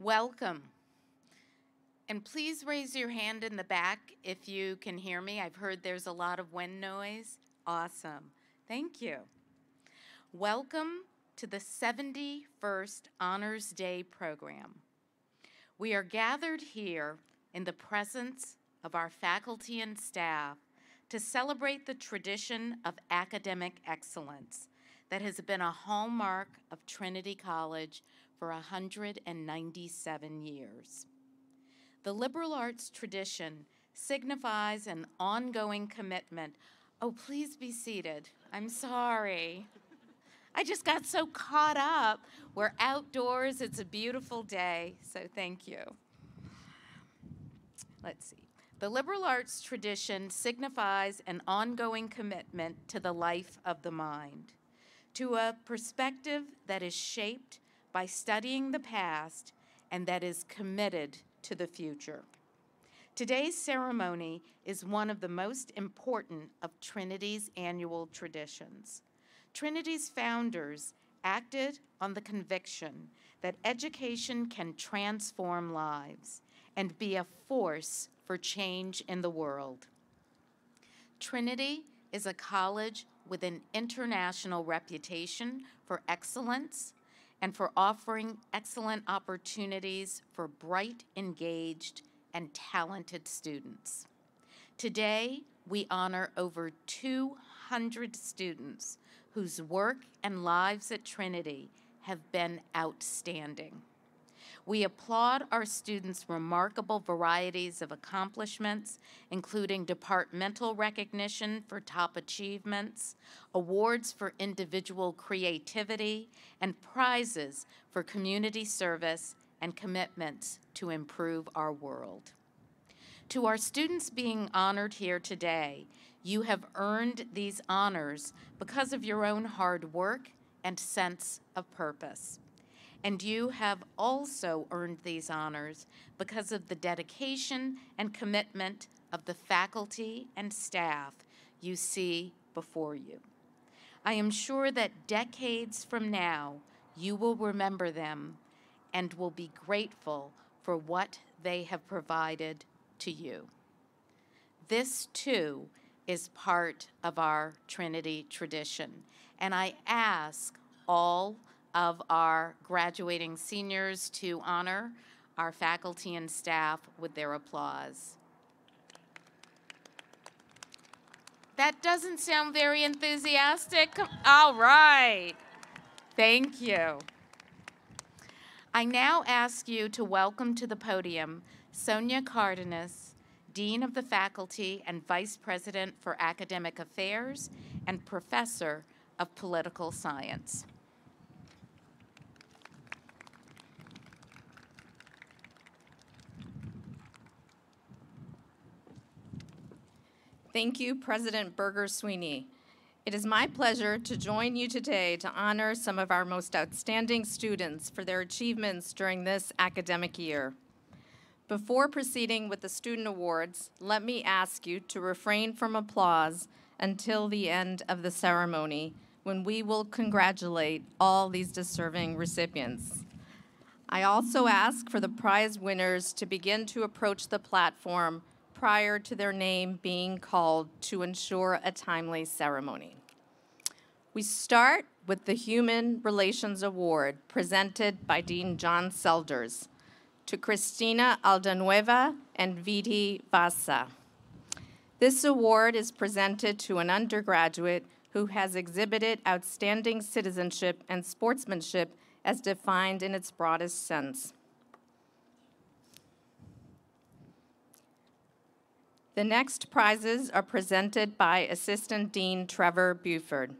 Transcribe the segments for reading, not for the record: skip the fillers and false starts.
Welcome. And please raise your hand in the back if you can hear me. I've heard there's a lot of wind noise. Awesome. Thank you. Welcome to the 71st Honors Day program. We are gathered here in the presence of our faculty and staff to celebrate the tradition of academic excellence that has been a hallmark of Trinity College for 197 years. The liberal arts tradition signifies an ongoing commitment. Oh, please be seated. I'm sorry. I just got so caught up. We're outdoors. It's a beautiful day, so thank you. Let's see. The liberal arts tradition signifies an ongoing commitment to the life of the mind, to a perspective that is shaped by studying the past and that is committed to the future. Today's ceremony is one of the most important of Trinity's annual traditions. Trinity's founders acted on the conviction that education can transform lives and be a force for change in the world. Trinity is a college with an international reputation for excellence and for offering excellent opportunities for bright, engaged, and talented students. Today, we honor over 200 students whose work and lives at Trinity have been outstanding. We applaud our students' remarkable varieties of accomplishments, including departmental recognition for top achievements, awards for individual creativity, and prizes for community service and commitments to improve our world. To our students being honored here today, you have earned these honors because of your own hard work and sense of purpose. And you have also earned these honors because of the dedication and commitment of the faculty and staff you see before you. I am sure that decades from now, you will remember them and will be grateful for what they have provided to you. This, too, is part of our Trinity tradition, and I ask all of our graduating seniors to honor our faculty and staff with their applause. That doesn't sound very enthusiastic. All right. Thank you. I now ask you to welcome to the podium Sonia Cardenas, Dean of the Faculty and Vice President for Academic Affairs and Professor of Political Science. Thank you, President Berger-Sweeney. It is my pleasure to join you today to honor some of our most outstanding students for their achievements during this academic year. Before proceeding with the student awards, let me ask you to refrain from applause until the end of the ceremony, when we will congratulate all these deserving recipients. I also ask for the prize winners to begin to approach the platform prior to their name being called to ensure a timely ceremony. We start with the Human Relations Award presented by Dean John Selders to Cristina Aldanueva and Viti Vasa. This award is presented to an undergraduate who has exhibited outstanding citizenship and sportsmanship as defined in its broadest sense. The next prizes are presented by Assistant Dean Trevor Buford.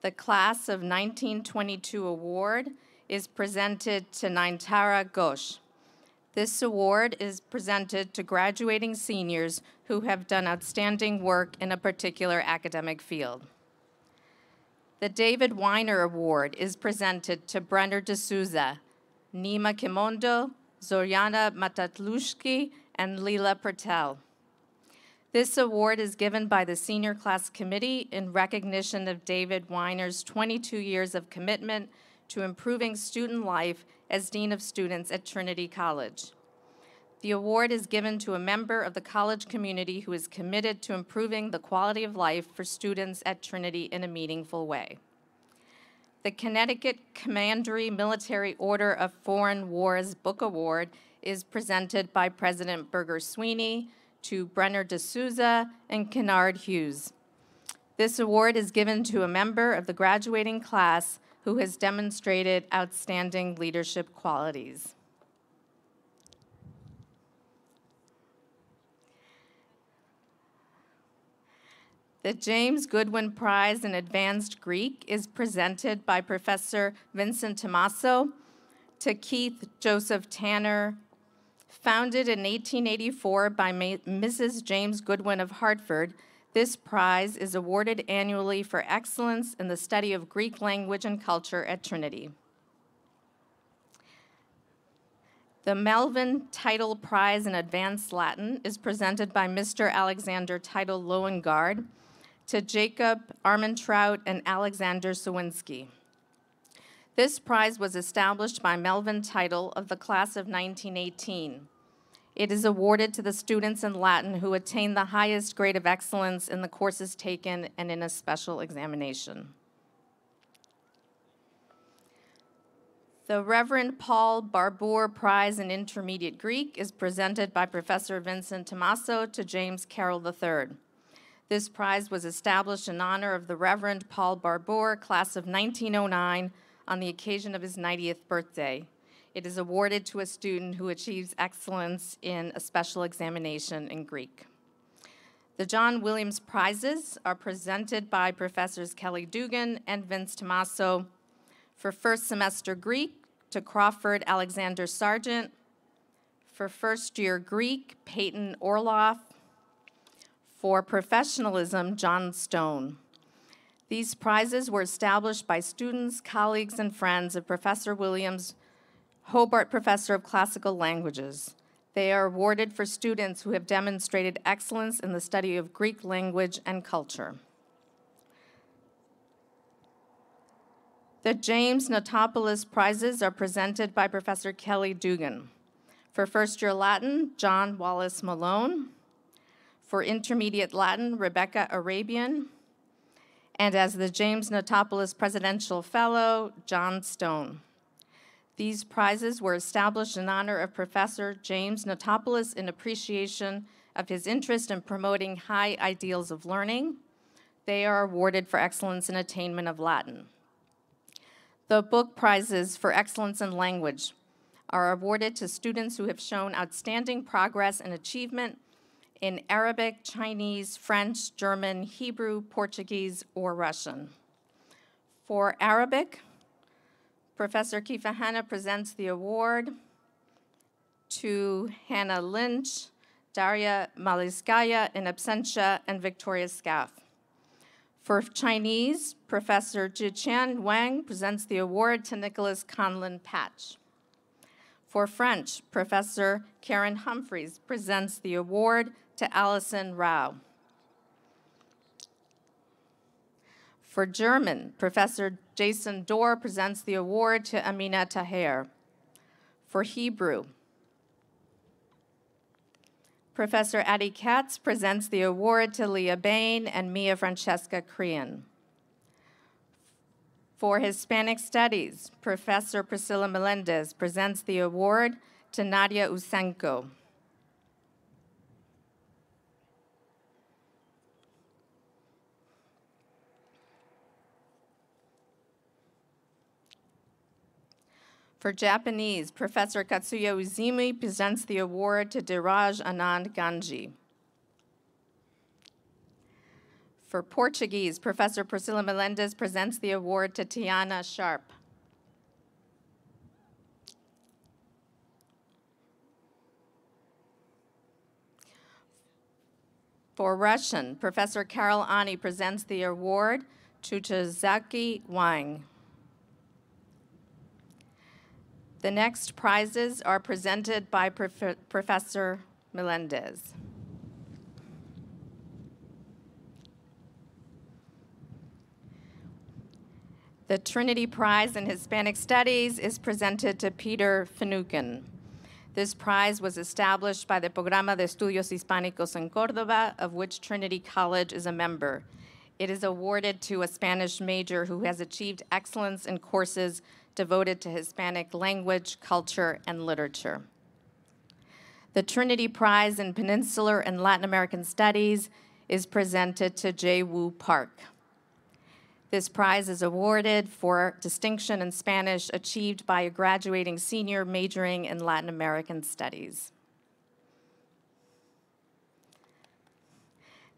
The Class of 1922 award is presented to Naintara Ghosh. This award is presented to graduating seniors who have done outstanding work in a particular academic field. The David Weiner Award is presented to Brenner D'Souza, Nima Kimondo, Zoriana Matatlushki, and Leela Patel. This award is given by the Senior Class Committee in recognition of David Weiner's 22 years of commitment to improving student life as Dean of Students at Trinity College. The award is given to a member of the college community who is committed to improving the quality of life for students at Trinity in a meaningful way. The Connecticut Commandery Military Order of Foreign Wars Book Award is presented by President Burger Sweeney to Brenner D'Souza and Kennard Hughes. This award is given to a member of the graduating class who has demonstrated outstanding leadership qualities. The James Goodwin Prize in Advanced Greek is presented by Professor Vincent Tommaso to Keith Joseph Tanner. Founded in 1884 by Mrs. James Goodwin of Hartford, this prize is awarded annually for excellence in the study of Greek language and culture at Trinity. The Melvin Title Prize in Advanced Latin is presented by Mr. Alexander Title Loengard to Jacob Armentrout and Alexander Sawinski. This prize was established by Melvin Title of the class of 1918. It is awarded to the students in Latin who attain the highest grade of excellence in the courses taken and in a special examination. The Reverend Paul Barbour Prize in Intermediate Greek is presented by Professor Vincent Tommaso to James Carroll III. This prize was established in honor of the Reverend Paul Barbour, class of 1909, on the occasion of his 90th birthday. It is awarded to a student who achieves excellence in a special examination in Greek. The John Williams Prizes are presented by Professors Kelly Dugan and Vince Tommaso for first semester Greek to Crawford Alexander Sargent, for first year Greek, Peyton Orloff, for professionalism, John Stone. These prizes were established by students, colleagues, and friends of Professor Williams, Hobart Professor of Classical Languages. They are awarded for students who have demonstrated excellence in the study of Greek language and culture. The James Notopoulos Prizes are presented by Professor Kelly Dugan. For first year Latin, John Wallace Malone. For intermediate Latin, Rebecca Arabian. And as the James Notopoulos Presidential Fellow, John Stone. These prizes were established in honor of Professor James Notopoulos in appreciation of his interest in promoting high ideals of learning. They are awarded for excellence in attainment of Latin. The book prizes for excellence in language are awarded to students who have shown outstanding progress and achievement in Arabic, Chinese, French, German, Hebrew, Portuguese, or Russian. For Arabic, Professor Kifa Hanna presents the award to Hannah Lynch, Daria Maliskaya in absentia, and Victoria Scaff. For Chinese, Professor Zhiqian Wang presents the award to Nicholas Conlon Patch. For French, Professor Karen Humphreys presents the award to Alison Rao. For German, Professor Jason Dorr presents the award to Amina Taher. For Hebrew, Professor Addie Katz presents the award to Leah Bain and Mia Francesca Crean. For Hispanic Studies, Professor Priscilla Melendez presents the award to Nadia Usenko. For Japanese, Professor Katsuya Uzumi presents the award to Diraj Anand Ganji. For Portuguese, Professor Priscilla Melendez presents the award to Tiana Sharp. For Russian, Professor Carol Ani presents the award to Chizaki Wang. The next prizes are presented by Professor Melendez. The Trinity Prize in Hispanic Studies is presented to Peter Finucane. This prize was established by the Programa de Estudios Hispánicos en Córdoba, of which Trinity College is a member. It is awarded to a Spanish major who has achieved excellence in courses devoted to Hispanic language, culture, and literature. The Trinity Prize in Peninsular and Latin American Studies is presented to J. Wu Park. This prize is awarded for distinction in Spanish achieved by a graduating senior majoring in Latin American Studies.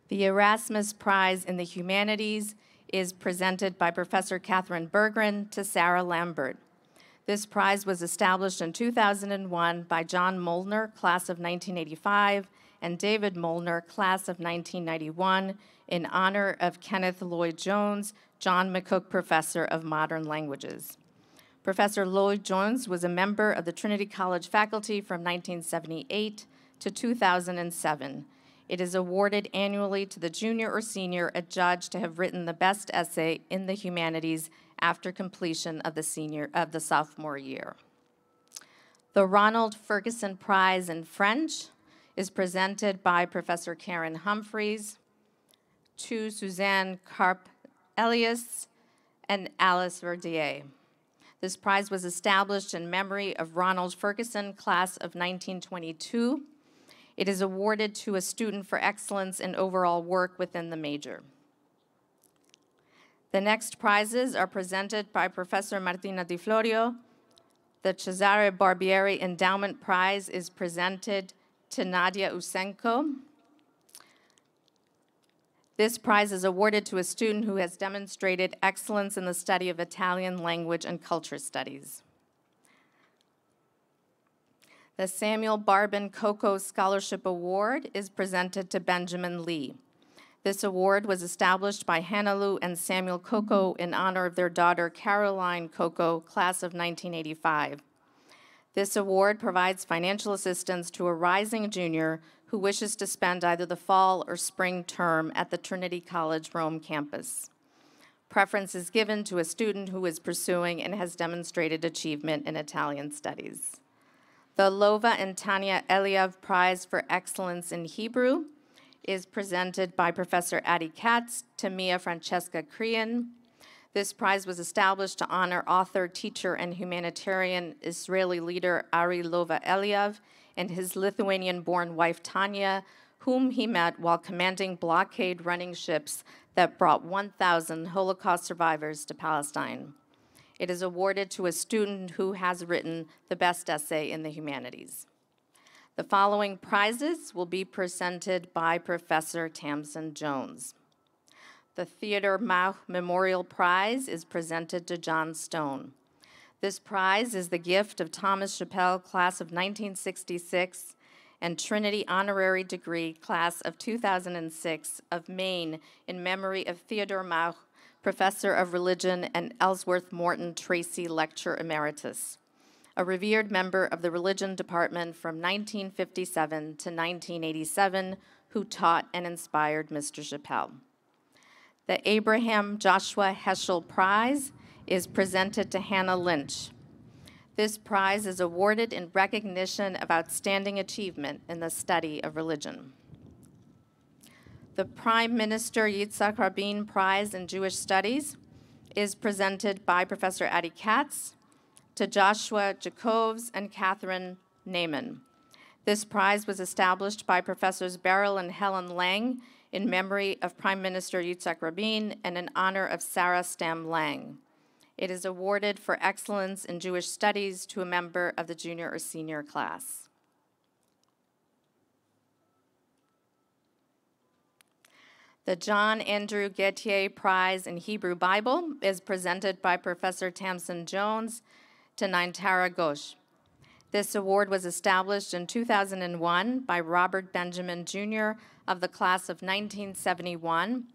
The Erasmus Prize in the Humanities is presented by Professor Catherine Berggren to Sarah Lambert. This prize was established in 2001 by John Molnar, class of 1985, and David Molnar, class of 1991, in honor of Kenneth Lloyd Jones, John McCook Professor of Modern Languages. Professor Lloyd Jones was a member of the Trinity College faculty from 1978 to 2007. It is awarded annually to the junior or senior adjudged to have written the best essay in the humanities after completion of the sophomore year. The Ronald Ferguson Prize in French is presented by Professor Karen Humphreys to Suzanne Karp-Elias and Alice Verdier. This prize was established in memory of Ronald Ferguson, class of 1922. It is awarded to a student for excellence in overall work within the major. The next prizes are presented by Professor Martina Di Florio. The Cesare Barbieri Endowment Prize is presented to Nadia Usenko. This prize is awarded to a student who has demonstrated excellence in the study of Italian language and culture studies. The Samuel Barbin Coco Scholarship Award is presented to Benjamin Lee. This award was established by Hannah Lou and Samuel Coco in honor of their daughter Caroline Coco, class of 1985. This award provides financial assistance to a rising junior who wishes to spend either the fall or spring term at the Trinity College Rome campus. Preference is given to a student who is pursuing and has demonstrated achievement in Italian studies. The Lova and Tanya Eliav Prize for Excellence in Hebrew is presented by Professor Addie Katz to Mia Francesca Krian. This prize was established to honor author, teacher, and humanitarian Israeli leader Ari Lova Eliav and his Lithuanian-born wife Tanya, whom he met while commanding blockade running ships that brought 1,000 Holocaust survivors to Palestine. It is awarded to a student who has written the best essay in the humanities. The following prizes will be presented by Professor Tamsin Jones. The Theodore Mauch Memorial Prize is presented to John Stone. This prize is the gift of Thomas Chappell, class of 1966, and Trinity Honorary Degree, class of 2006, of Maine, in memory of Theodore Mauch, Professor of Religion and Ellsworth Morton Tracy Lecturer Emeritus, a revered member of the Religion Department from 1957 to 1987, who taught and inspired Mr. Chappell. The Abraham Joshua Heschel Prize is presented to Hannah Lynch. This prize is awarded in recognition of outstanding achievement in the study of religion. The Prime Minister Yitzhak Rabin Prize in Jewish Studies is presented by Professor Addie Katz to Joshua Jacobs and Catherine Naiman. This prize was established by Professors Beryl and Helen Lang in memory of Prime Minister Yitzhak Rabin and in honor of Sarah Stam Lang. It is awarded for excellence in Jewish studies to a member of the junior or senior class. The John Andrew Gettier Prize in Hebrew Bible is presented by Professor Tamsin Jones to Naintara Ghosh. This award was established in 2001 by Robert Benjamin Jr. of the class of 1971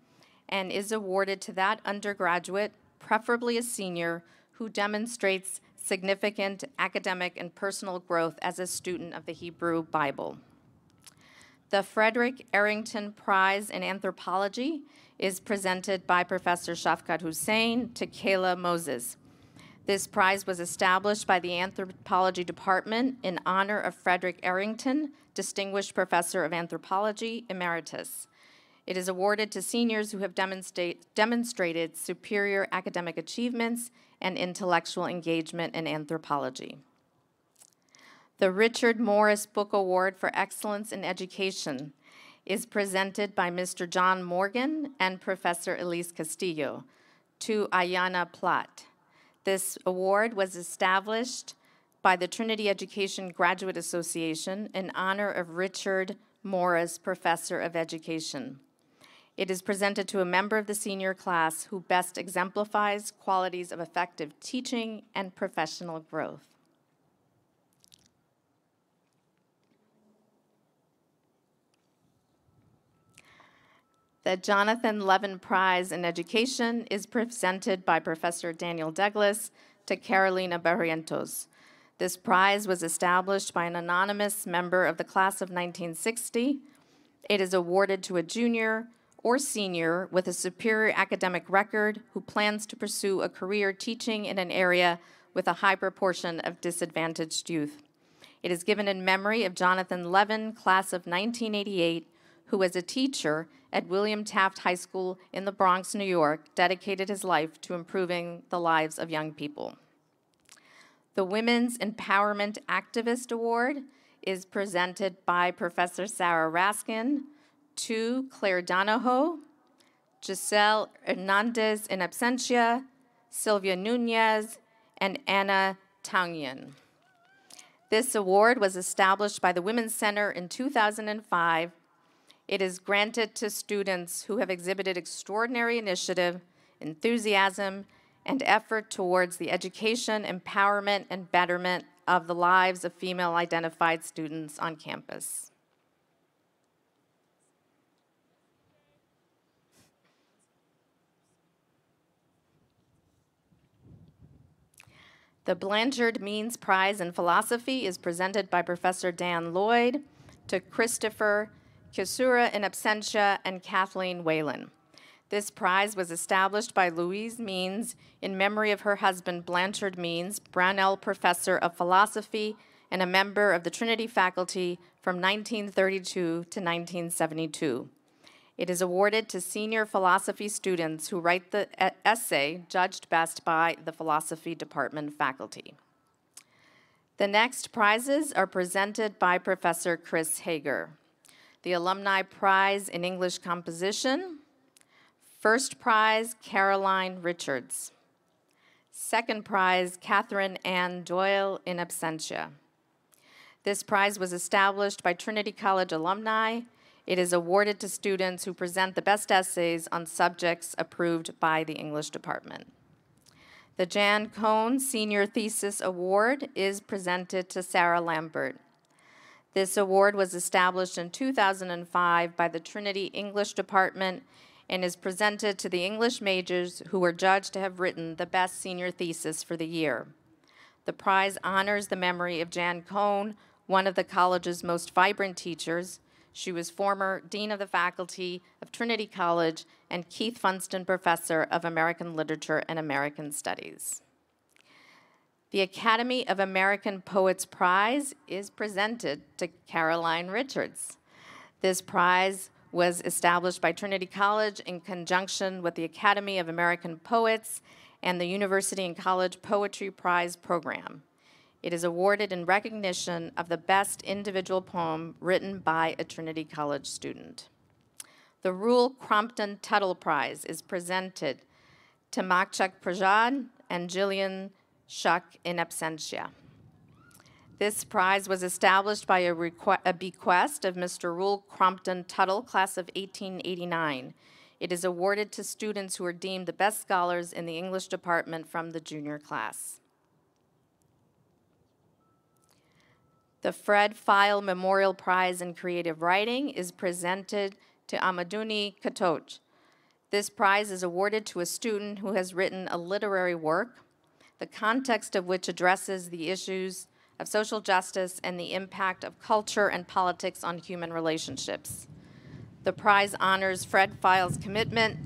and is awarded to that undergraduate, preferably a senior, who demonstrates significant academic and personal growth as a student of the Hebrew Bible. The Frederick Arrington Prize in Anthropology is presented by Professor Shafqat Hussain to Kayla Moses. This prize was established by the Anthropology Department in honor of Frederick Arrington, Distinguished Professor of Anthropology, Emeritus. It is awarded to seniors who have demonstrated superior academic achievements and intellectual engagement in anthropology. The Richard Morris Book Award for Excellence in Education is presented by Mr. John Morgan and Professor Elise Castillo to Ayanna Platt. This award was established by the Trinity Education Graduate Association in honor of Richard Morris, Professor of Education. It is presented to a member of the senior class who best exemplifies qualities of effective teaching and professional growth. The Jonathan Levin Prize in Education is presented by Professor Daniel Douglas to Carolina Barrientos. This prize was established by an anonymous member of the class of 1960. It is awarded to a junior or senior with a superior academic record who plans to pursue a career teaching in an area with a high proportion of disadvantaged youth. It is given in memory of Jonathan Levin, class of 1988, who was a teacher at William Taft High School in the Bronx, New York, dedicated his life to improving the lives of young people. The Women's Empowerment Activist Award is presented by Professor Sarah Raskin to Claire Donahoe, Giselle Hernandez in absentia, Sylvia Nunez, and Anna Tangian. This award was established by the Women's Center in 2005. It is granted to students who have exhibited extraordinary initiative, enthusiasm, and effort towards the education, empowerment, and betterment of the lives of female-identified students on campus. The Blanchard Means Prize in Philosophy is presented by Professor Dan Lloyd to Christopher Kisura in absentia and Kathleen Whalen. This prize was established by Louise Means in memory of her husband, Blanchard Means, Brownell Professor of Philosophy and a member of the Trinity faculty from 1932 to 1972. It is awarded to senior philosophy students who write the essay judged best by the philosophy department faculty. The next prizes are presented by Professor Chris Hager. The Alumni Prize in English Composition. First prize, Caroline Richards. Second prize, Catherine Ann Doyle in absentia. This prize was established by Trinity College alumni. It is awarded to students who present the best essays on subjects approved by the English department. The Jan Cohn Senior Thesis Award is presented to Sarah Lambert. This award was established in 2005 by the Trinity English Department and is presented to the English majors who were judged to have written the best senior thesis for the year. The prize honors the memory of Jan Cohn, one of the college's most vibrant teachers. She was former Dean of the Faculty of Trinity College and Keith Funston Professor of American Literature and American Studies. The Academy of American Poets Prize is presented to Caroline Richards. This prize was established by Trinity College in conjunction with the Academy of American Poets and the University and College Poetry Prize program. It is awarded in recognition of the best individual poem written by a Trinity College student. The Rule Crompton Tuttle Prize is presented to Makchuk Prajad and Jillian Shuck in absentia. This prize was established by a bequest of Mr. Rule Crompton Tuttle, class of 1889. It is awarded to students who are deemed the best scholars in the English department from the junior class. The Fred File Memorial Prize in Creative Writing is presented to Amaduni Katoch. This prize is awarded to a student who has written a literary work, the context of which addresses the issues of social justice and the impact of culture and politics on human relationships. The prize honors Fred Files' commitment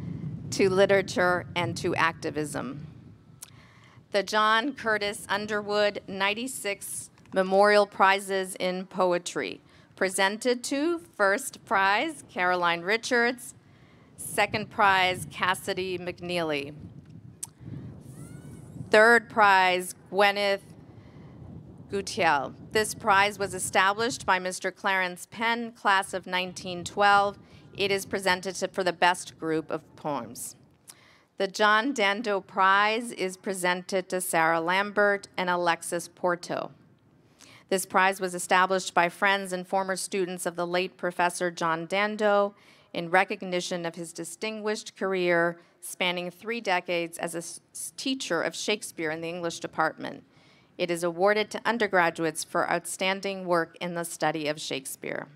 to literature and to activism. The John Curtis Underwood 96 Memorial Prizes in Poetry, presented to first prize, Caroline Richards, second prize, Cassidy McNeely. Third prize, Gwyneth Gutiel. This prize was established by Mr. Clarence Penn, class of 1912. It is presented for the best group of poems. The John Dando Prize is presented to Sarah Lambert and Alexis Porto. This prize was established by friends and former students of the late Professor John Dando in recognition of his distinguished career spanning 3 decades as a teacher of Shakespeare in the English department. It is awarded to undergraduates for outstanding work in the study of Shakespeare.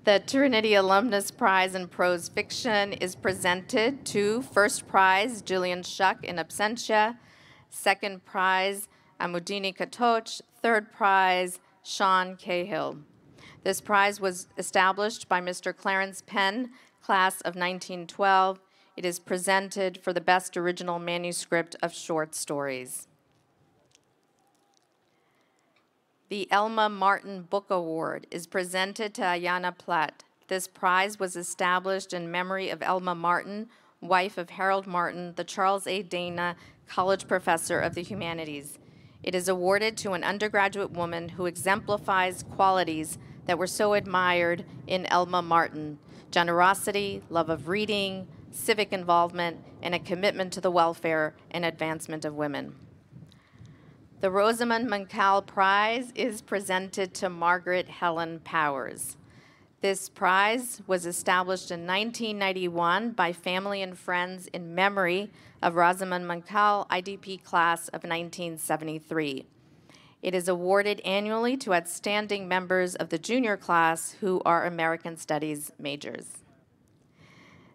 The Trinity Alumnus Prize in Prose Fiction is presented to first prize, Julian Shuck in absentia, second prize, Amudini Katoch, third prize, Sean Cahill. This prize was established by Mr. Clarence Penn, class of 1912. It is presented for the best original manuscript of short stories. The Elma Martin Book Award is presented to Ayanna Platt. This prize was established in memory of Elma Martin, wife of Harold Martin, the Charles A. Dana College Professor of the Humanities. It is awarded to an undergraduate woman who exemplifies qualities that were so admired in Elma Martin: generosity, love of reading, civic involvement, and a commitment to the welfare and advancement of women. The Rosamund Mankal Prize is presented to Margaret Helen Powers. This prize was established in 1991 by family and friends in memory of Rosamund Mankal, IDP class of 1973. It is awarded annually to outstanding members of the junior class who are American Studies majors.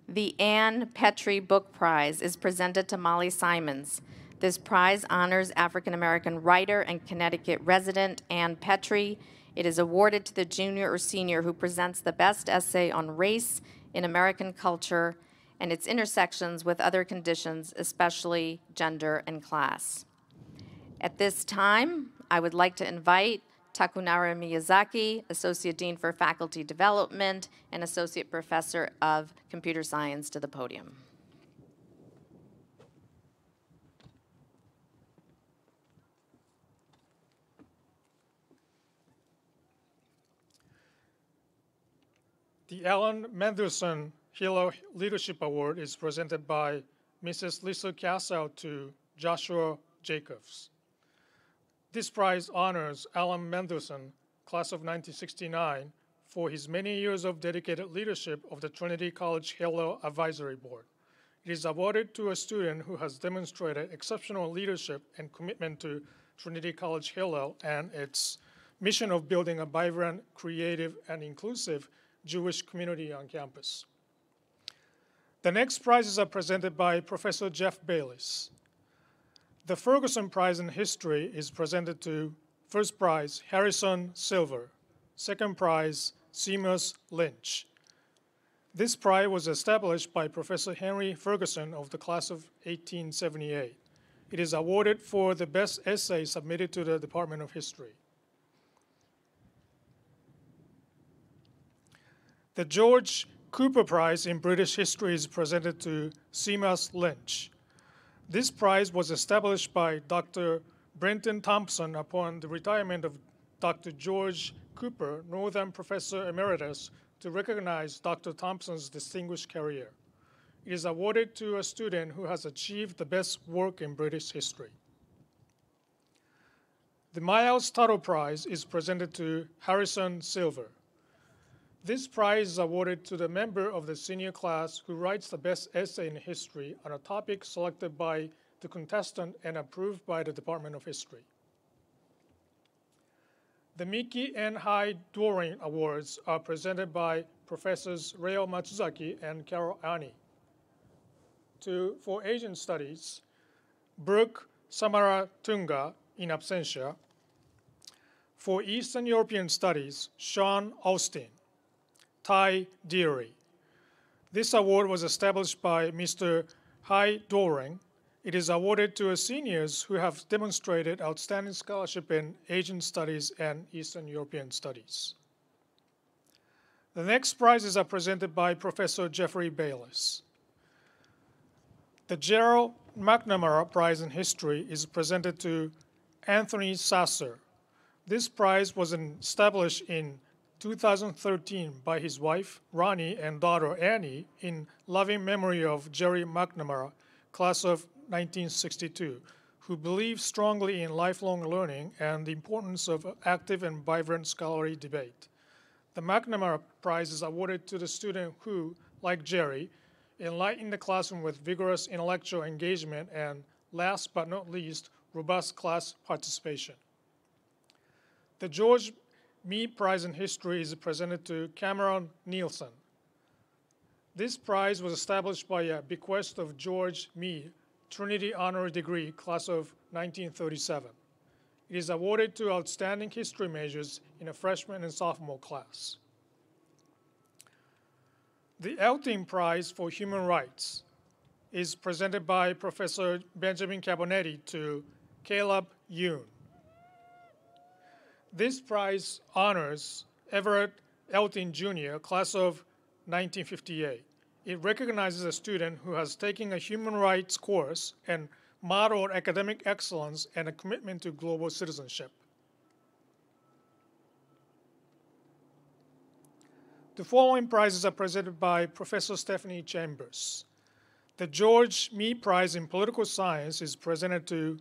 The Ann Petrie Book Prize is presented to Molly Simons. This prize honors African-American writer and Connecticut resident Ann Petrie. It is awarded to the junior or senior who presents the best essay on race in American culture and its intersections with other conditions, especially gender and class. At this time, I would like to invite Takunara Miyazaki, Associate Dean for Faculty Development and Associate Professor of Computer Science, to the podium. The Alan Mendelsohn Hilo Leadership Award is presented by Mrs. Lisa Cassow to Joshua Jacobs. This prize honors Alan Mendelsohn, class of 1969, for his many years of dedicated leadership of the Trinity College Hilo Advisory Board. It is awarded to a student who has demonstrated exceptional leadership and commitment to Trinity College Hilo and its mission of building a vibrant, creative, and inclusive Jewish community on campus. The next prizes are presented by Professor Jeff Bayliss. The Ferguson Prize in History is presented to first prize, Harrison Silver, second prize, Seamus Lynch. This prize was established by Professor Henry Ferguson of the class of 1878. It is awarded for the best essay submitted to the Department of History. The George Cooper Prize in British History is presented to Seamus Lynch. This prize was established by Dr. Brenton Thompson upon the retirement of Dr. George Cooper, Northern Professor Emeritus, to recognize Dr. Thompson's distinguished career. It is awarded to a student who has achieved the best work in British history. The Miles Tuttle Prize is presented to Harrison Silver. This prize is awarded to the member of the senior class who writes the best essay in history on a topic selected by the contestant and approved by the Department of History. The Mickey N. Hyde Doering Awards are presented by Professors Reo Matsuzaki and Carol Ani. For Asian Studies, Brooke Samaratunga in absentia. For Eastern European Studies, Sean Austin, Tai Deary. This award was established by Mr. Hai Doring. It is awarded to seniors who have demonstrated outstanding scholarship in Asian Studies and Eastern European Studies. The next prizes are presented by Professor Jeffrey Bayliss. The Gerald McNamara Prize in History is presented to Anthony Sasser. This prize was established in 2013 by his wife, Ronnie, and daughter, Annie, in loving memory of Jerry McNamara, class of 1962, who believed strongly in lifelong learning and the importance of active and vibrant scholarly debate. The McNamara Prize is awarded to the student who, like Jerry, enlightened the classroom with vigorous intellectual engagement and, last but not least, robust class participation. The George Meade Prize in History is presented to Cameron Nielsen. This prize was established by a bequest of George Meade, Trinity Honorary Degree, class of 1937. It is awarded to outstanding history majors in a freshman and sophomore class. The Elting Prize for Human Rights is presented by Professor Benjamin Cabonetti to Caleb Yoon. This prize honors Everett Elting Jr., class of 1958. It recognizes a student who has taken a human rights course and modeled academic excellence and a commitment to global citizenship. The following prizes are presented by Professor Stephanie Chambers. The George Meade Prize in Political Science is presented to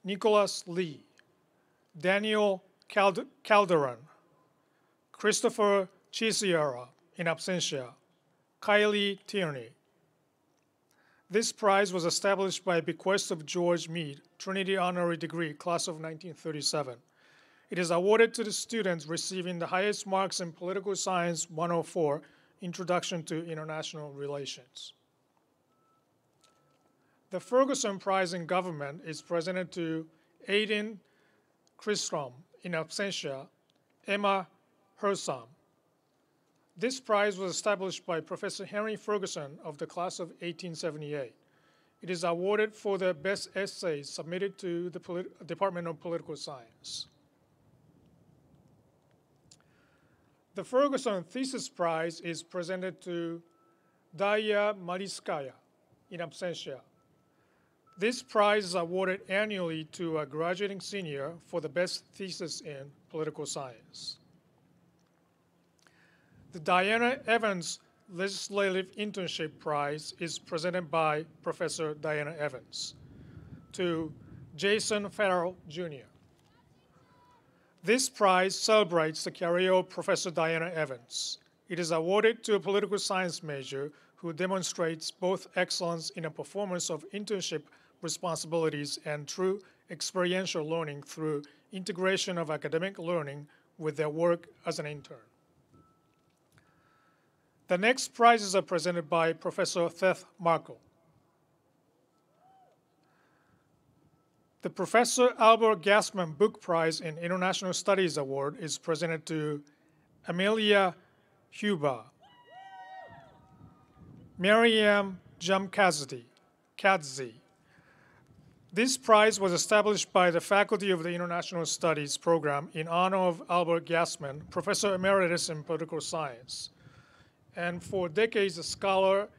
Nicholas Lee, Daniel Calderon, Christopher Chisiara in absentia, Kylie Tierney. This prize was established by bequest of George Meade, Trinity Honorary Degree, class of 1937. It is awarded to the students receiving the highest marks in Political Science 104, Introduction to International Relations. The Ferguson Prize in Government is presented to Aiden Christrom in absentia, Emma Hersam. This prize was established by Professor Henry Ferguson of the class of 1878. It is awarded for the best essays submitted to the Department of Political Science. The Ferguson Thesis Prize is presented to Daya Mariskaya in absentia. This prize is awarded annually to a graduating senior for the best thesis in political science. The Diana Evans Legislative Internship Prize is presented by Professor Diana Evans to Jason Farrell, Jr. This prize celebrates the career of Professor Diana Evans. It is awarded to a political science major who demonstrates both excellence in the performance of internship responsibilities and true experiential learning through integration of academic learning with their work as an intern. The next prizes are presented by Professor Theth Markle. The Professor Albert Gassman Book Prize in International Studies Award is presented to Amelia Huber, Miriam Jamkazzi. This prize was established by the faculty of the International Studies program in honor of Albert Gassman, Professor Emeritus in Political Science, and for decades a scholar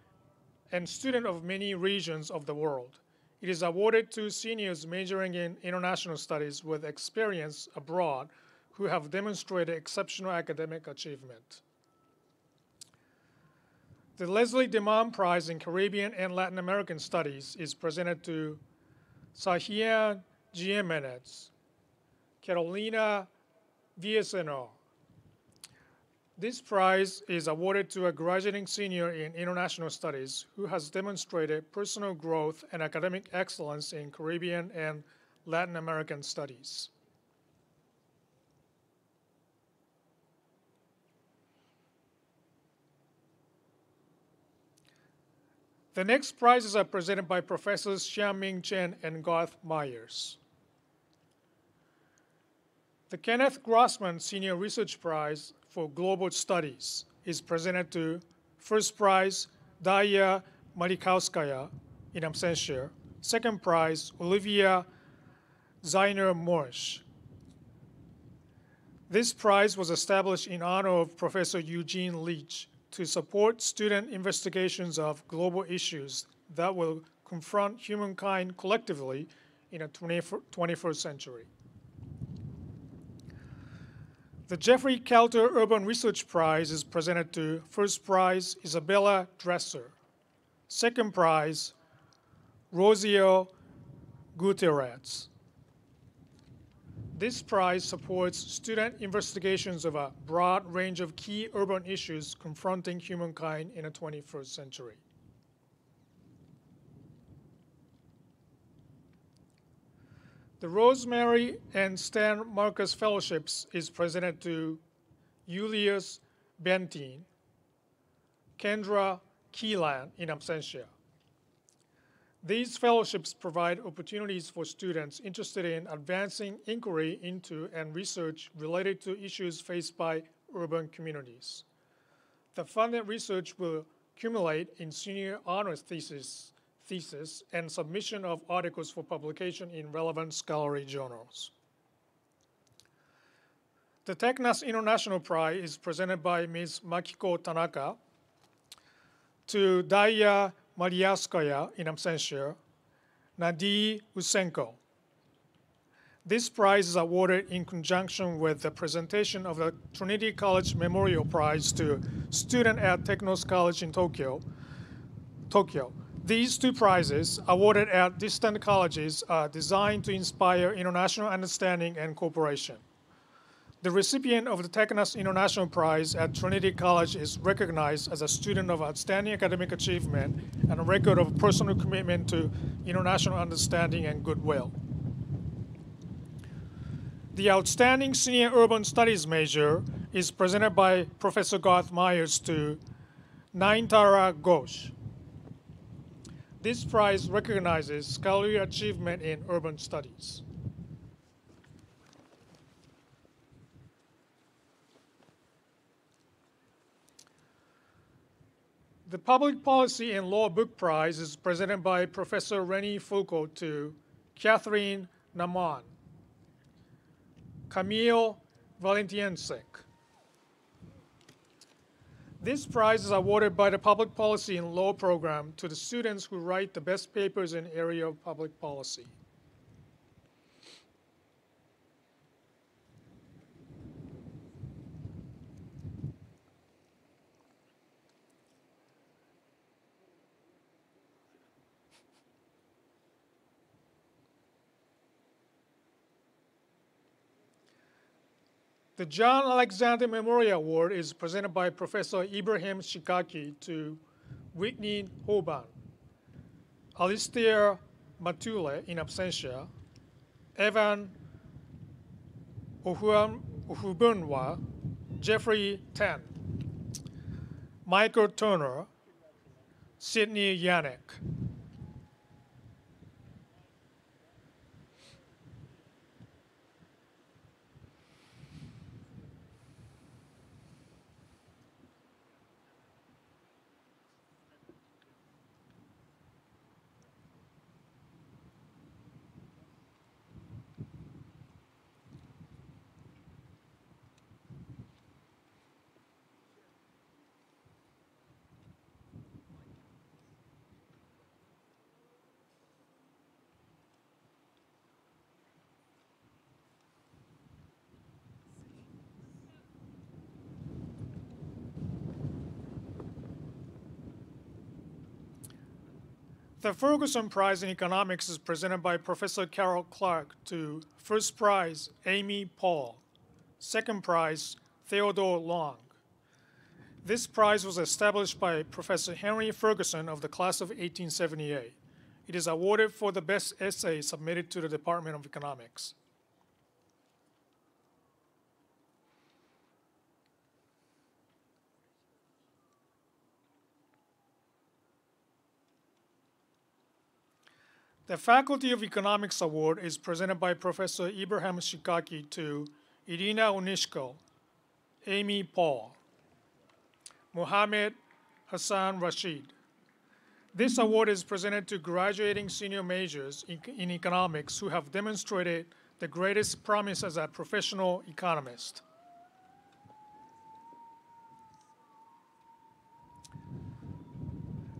and student of many regions of the world. It is awarded to seniors majoring in international studies with experience abroad who have demonstrated exceptional academic achievement. The Leslie DeMond Prize in Caribbean and Latin American Studies is presented to Sahian Jimenez, Carolina Villasenor. This prize is awarded to a graduating senior in international studies who has demonstrated personal growth and academic excellence in Caribbean and Latin American studies. The next prizes are presented by Professors Xiaoming Chen and Garth Myers. The Kenneth Grossman Senior Research Prize for Global Studies is presented to first prize, Daria Malikowskaya in absentia. Second prize, Olivia Zeiner-Morsch. This prize was established in honor of Professor Eugene Leach to support student investigations of global issues that will confront humankind collectively in the 21st century. The Jeffrey Kelter Urban Research Prize is presented to first prize, Isabella Dresser. Second prize, Rosio Gutierrez. This prize supports student investigations of a broad range of key urban issues confronting humankind in the 21st century. The Rosemary and Stan Marcus Fellowships is presented to Julius Bentin, Kendra Keelan in absentia. These fellowships provide opportunities for students interested in advancing inquiry into and research related to issues faced by urban communities. The funded research will accumulate in senior honors thesis and submission of articles for publication in relevant scholarly journals. The TECNAS International Prize is presented by Ms. Makiko Tanaka to Daria Mariaskaya in absentia, Nadia Usenko. This prize is awarded in conjunction with the presentation of the Trinity College Memorial Prize to student at Technos College in Tokyo. These two prizes, awarded at distant colleges, are designed to inspire international understanding and cooperation. The recipient of the TECNAS International Prize at Trinity College is recognized as a student of outstanding academic achievement and a record of personal commitment to international understanding and goodwill. The Outstanding Senior Urban Studies major is presented by Professor Garth Myers to Naintara Ghosh. This prize recognizes scholarly achievement in urban studies. The Public Policy and Law Book Prize is presented by Professor Rennie Foucault to Catherine Naman, Camille Valentiensek. This prize is awarded by the Public Policy and Law program to the students who write the best papers in the area of public policy. The John Alexander Memorial Award is presented by Professor Ibrahim Shikaki to Whitney Hoban, Alistair Matule in absentia, Evan Ohubunwa, Jeffrey Tan, Michael Turner, Sidney Yannick. The Ferguson Prize in Economics is presented by Professor Carol Clark to first prize, Amy Paul. Second prize, Theodore Long. This prize was established by Professor Henry Ferguson of the class of 1878. It is awarded for the best essay submitted to the Department of Economics. The Faculty of Economics Award is presented by Professor Ibrahim Shikaki to Irina Onishko, Amy Paul, Mohammed Hassan Rashid. This award is presented to graduating senior majors in economics who have demonstrated the greatest promise as a professional economist.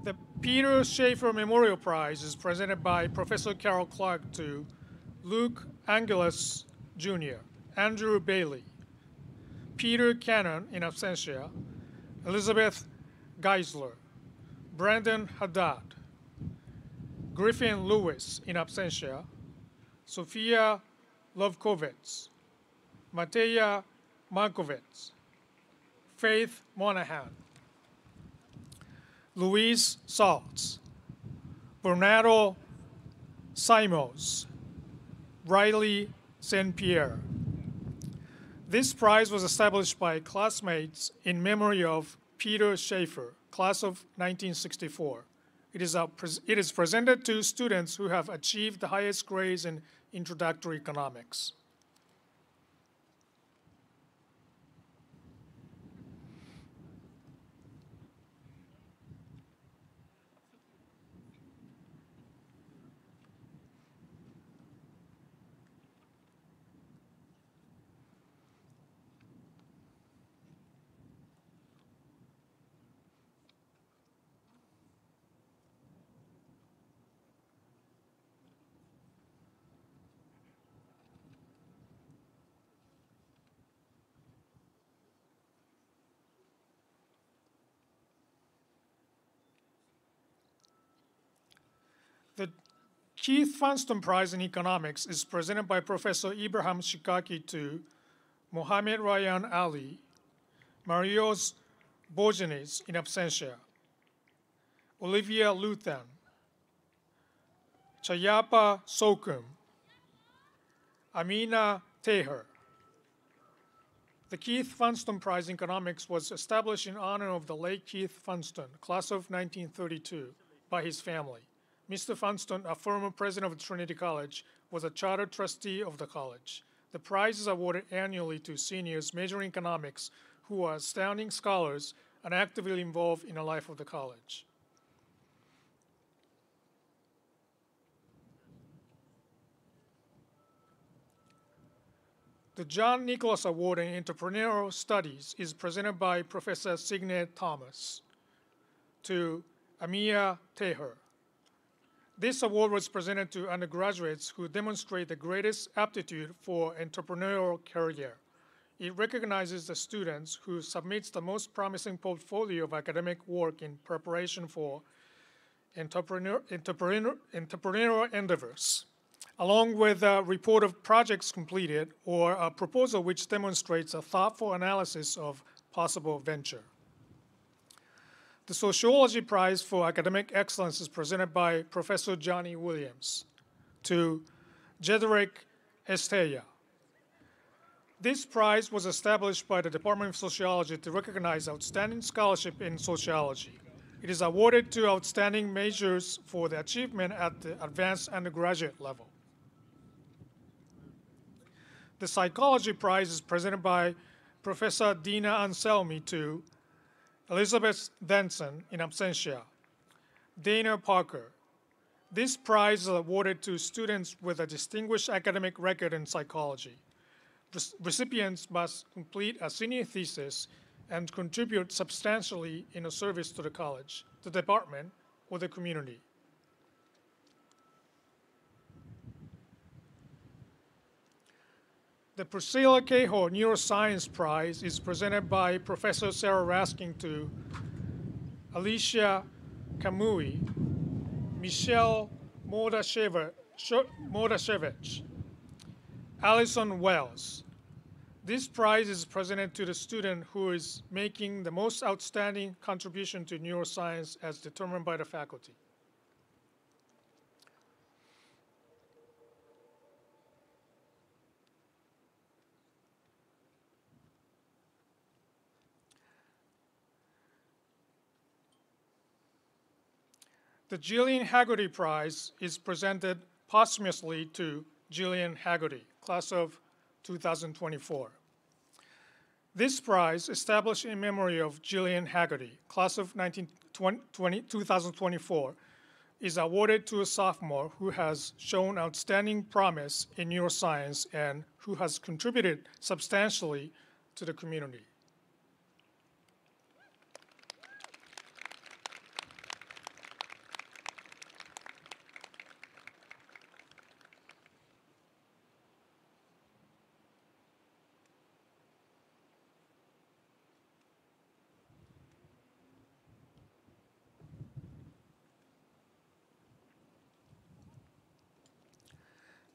The Peter Schaefer Memorial Prize is presented by Professor Carol Clark to Luke Angelus Jr., Andrew Bailey, Peter Cannon in absentia, Elizabeth Geisler, Brandon Haddad, Griffin Lewis in absentia, Sophia Lovkovitz, Mateja Markovitz, Faith Monahan, Louise Saltz, Bernardo Simos, Riley St. Pierre. This prize was established by classmates in memory of Peter Schaefer, class of 1964. It is presented to students who have achieved the highest grades in introductory economics. The Keith Funston Prize in Economics is presented by Professor Ibrahim Shikaki to Mohammed Ryan Ali, Marios Bojanis in absentia, Olivia Luthan, Chayapa Sokum, Amina Teher. The Keith Funston Prize in Economics was established in honor of the late Keith Funston, class of 1932, by his family. Mr. Funston, a former president of Trinity College, was a charter trustee of the college. The prize is awarded annually to seniors majoring in economics who are astounding scholars and actively involved in the life of the college. The John Nicholas Award in Entrepreneurial Studies is presented by Professor Signe Thomas to Amia Teher. This award was presented to undergraduates who demonstrate the greatest aptitude for entrepreneurial career. It recognizes the students who submits the most promising portfolio of academic work in preparation for entrepreneurial endeavors, along with a report of projects completed or a proposal which demonstrates a thoughtful analysis of possible venture. The Sociology Prize for Academic Excellence is presented by Professor Johnny Williams to Jedrick Estella. This prize was established by the Department of Sociology to recognize outstanding scholarship in sociology. It is awarded to outstanding majors for the achievement at the advanced undergraduate level. The Psychology Prize is presented by Professor Dina Anselmi to Elizabeth Denson in absentia, Dana Parker. This prize is awarded to students with a distinguished academic record in psychology. Recipients must complete a senior thesis and contribute substantially in a service to the college, the department, or the community. The Priscilla Cahill Neuroscience Prize is presented by Professor Sarah Raskin to Alicia Kamui, Michelle Mordashevich, Allison Wells. This prize is presented to the student who is making the most outstanding contribution to neuroscience as determined by the faculty. The Gillian Haggerty Prize is presented posthumously to Gillian Haggerty, class of 2024. This prize, established in memory of Gillian Haggerty, class of 2024, is awarded to a sophomore who has shown outstanding promise in neuroscience and who has contributed substantially to the community.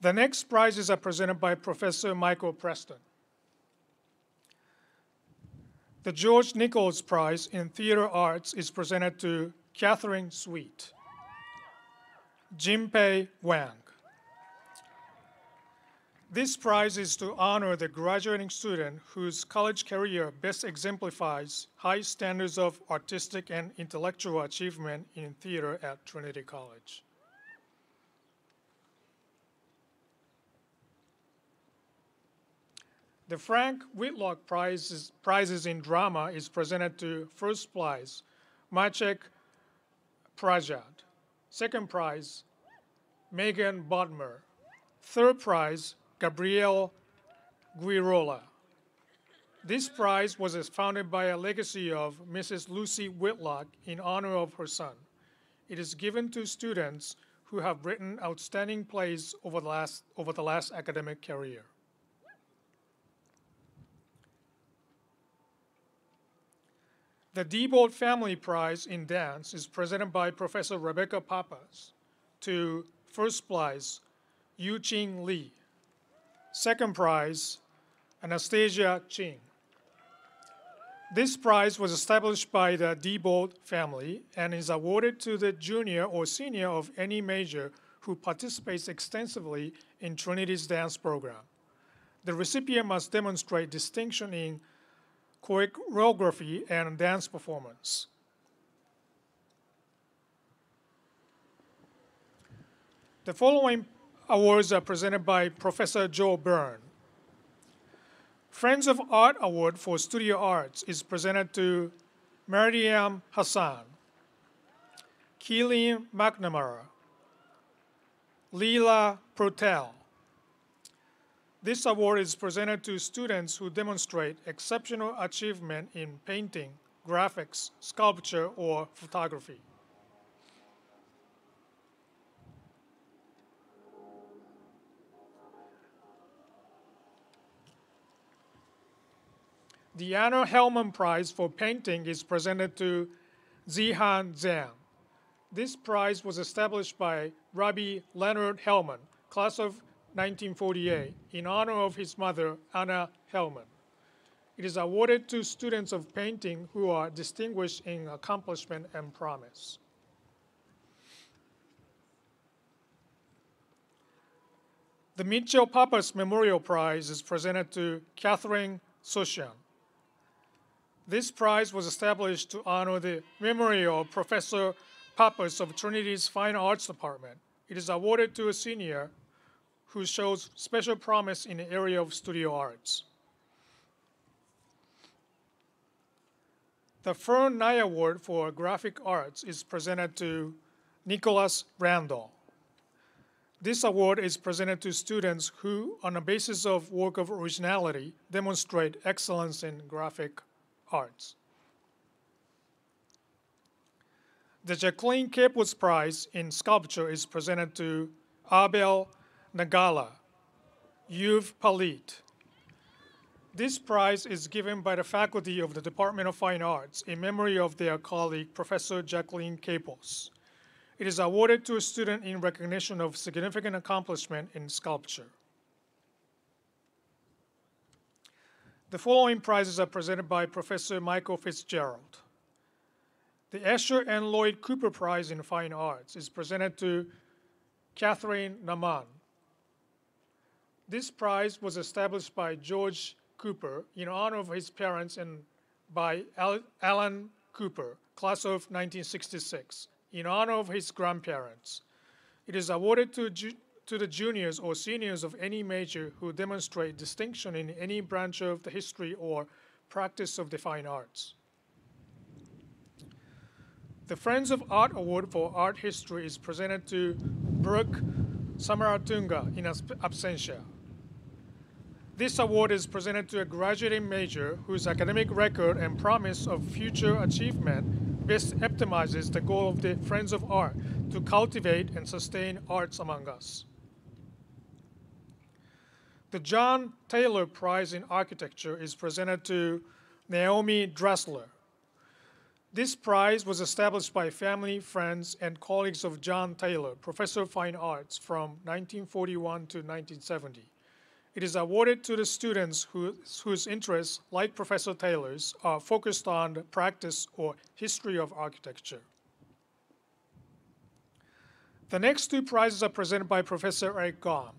The next prizes are presented by Professor Michael Preston. The George Nichols Prize in Theater Arts is presented to Catherine Sweet, Jinpei Wang. This prize is to honor the graduating student whose college career best exemplifies high standards of artistic and intellectual achievement in theater at Trinity College. The Frank Whitlock Prizes in Drama is presented to first prize, Maciek Prajad. Second prize, Megan Bodmer. Third prize, Gabrielle Guirola. This prize was founded by a legacy of Mrs. Lucy Whitlock in honor of her son. It is given to students who have written outstanding plays over the last academic career. The Diebold Family Prize in Dance is presented by Professor Rebecca Pappas to first prize, Yu-Ching Lee. Second prize, Anastasia Ching. This prize was established by the Diebold family and is awarded to the junior or senior of any major who participates extensively in Trinity's dance program. The recipient must demonstrate distinction in choreography and dance performance. The following awards are presented by Professor Joe Byrne. Friends of Art Award for Studio Arts is presented to Mariam Hassan, Keelan McNamara, Leela Protel. This award is presented to students who demonstrate exceptional achievement in painting, graphics, sculpture, or photography. The Anna Hellman Prize for Painting is presented to Zihan Zhang. This prize was established by Rabbi Leonard Hellman, class of 1948, in honor of his mother, Anna Hellman. It is awarded to students of painting who are distinguished in accomplishment and promise. The Mitchell Pappas Memorial Prize is presented to Catherine Soshan. This prize was established to honor the memory of Professor Pappas of Trinity's Fine Arts Department. It is awarded to a senior who shows special promise in the area of studio arts. The Fern Nye Award for Graphic Arts is presented to Nicholas Randall. This award is presented to students who, on the basis of work of originality, demonstrate excellence in graphic arts. The Jacqueline Capus Prize in Sculpture is presented to Abel Nagala, Yuv Palit. This prize is given by the faculty of the Department of Fine Arts in memory of their colleague, Professor Jacqueline Capos. It is awarded to a student in recognition of significant accomplishment in sculpture. The following prizes are presented by Professor Michael Fitzgerald. The Escher and Lloyd Cooper Prize in Fine Arts is presented to Catherine Naman. This prize was established by George Cooper in honor of his parents and by Alan Cooper, class of 1966, in honor of his grandparents. It is awarded to the juniors or seniors of any major who demonstrate distinction in any branch of the history or practice of the fine arts. The Friends of Art Award for Art History is presented to Brooke Samaratunga in absentia. This award is presented to a graduating major whose academic record and promise of future achievement best epitomizes the goal of the Friends of Art to cultivate and sustain arts among us. The John Taylor Prize in Architecture is presented to Naomi Dressler. This prize was established by family, friends, and colleagues of John Taylor, Professor of Fine Arts, from 1941 to 1970. It is awarded to the students whose interests, like Professor Taylor's, are focused on the practice or history of architecture. The next two prizes are presented by Professor Eric Gom.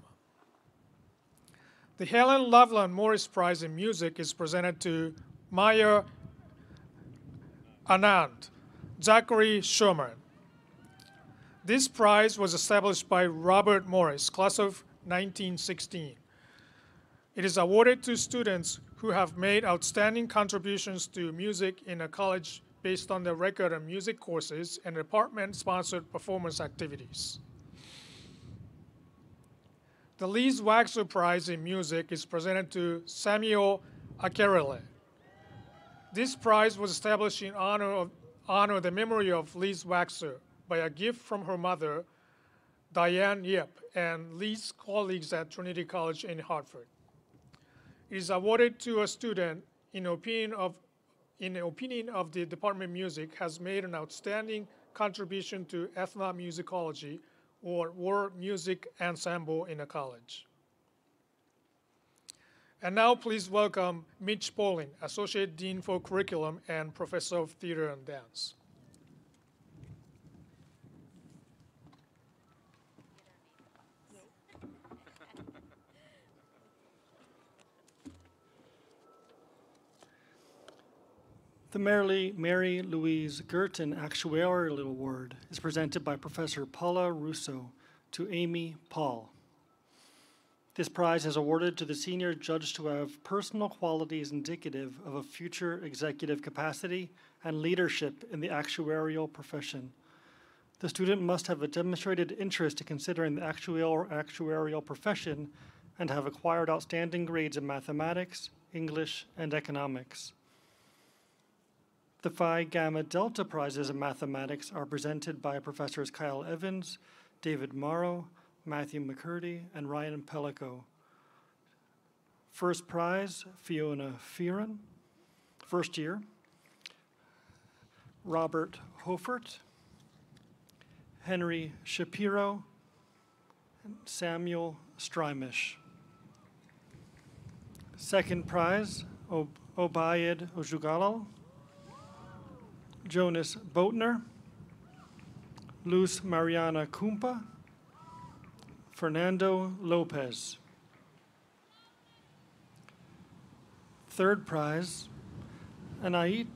The Helen Loveland Morris Prize in Music is presented to Maya Anand, Zachary Sherman. This prize was established by Robert Morris, class of 1916. It is awarded to students who have made outstanding contributions to music in a college based on their record of music courses and department-sponsored performance activities. The Lise Waxer Prize in Music is presented to Samuel Akerele. This prize was established in honor of the memory of Lise Waxer by a gift from her mother, Diane Yip, and Lise's colleagues at Trinity College in Hartford. It is awarded to a student in the opinion of the Department of Music has made an outstanding contribution to ethnomusicology or world music ensemble in a college. And now please welcome Mitch Poling, Associate Dean for Curriculum and Professor of Theater and Dance. The Mary Louise Girton Actuarial Award is presented by Professor Paula Russo to Amy Paul. This prize is awarded to the senior judged who have personal qualities indicative of a future executive capacity and leadership in the actuarial profession. The student must have a demonstrated interest in considering the actuarial profession and have acquired outstanding grades in mathematics, English, and economics. The Phi Gamma Delta Prizes in Mathematics are presented by Professors Kyle Evans, David Morrow, Matthew McCurdy, and Ryan Pellico. First prize, Fiona Fearon. First year, Robert Hofert, Henry Shapiro, and Samuel Strymish. Second prize, Obayed Ojugalal, Jonas Boatner, Luz Mariana Kumpa, Fernando Lopez. Third prize, Anait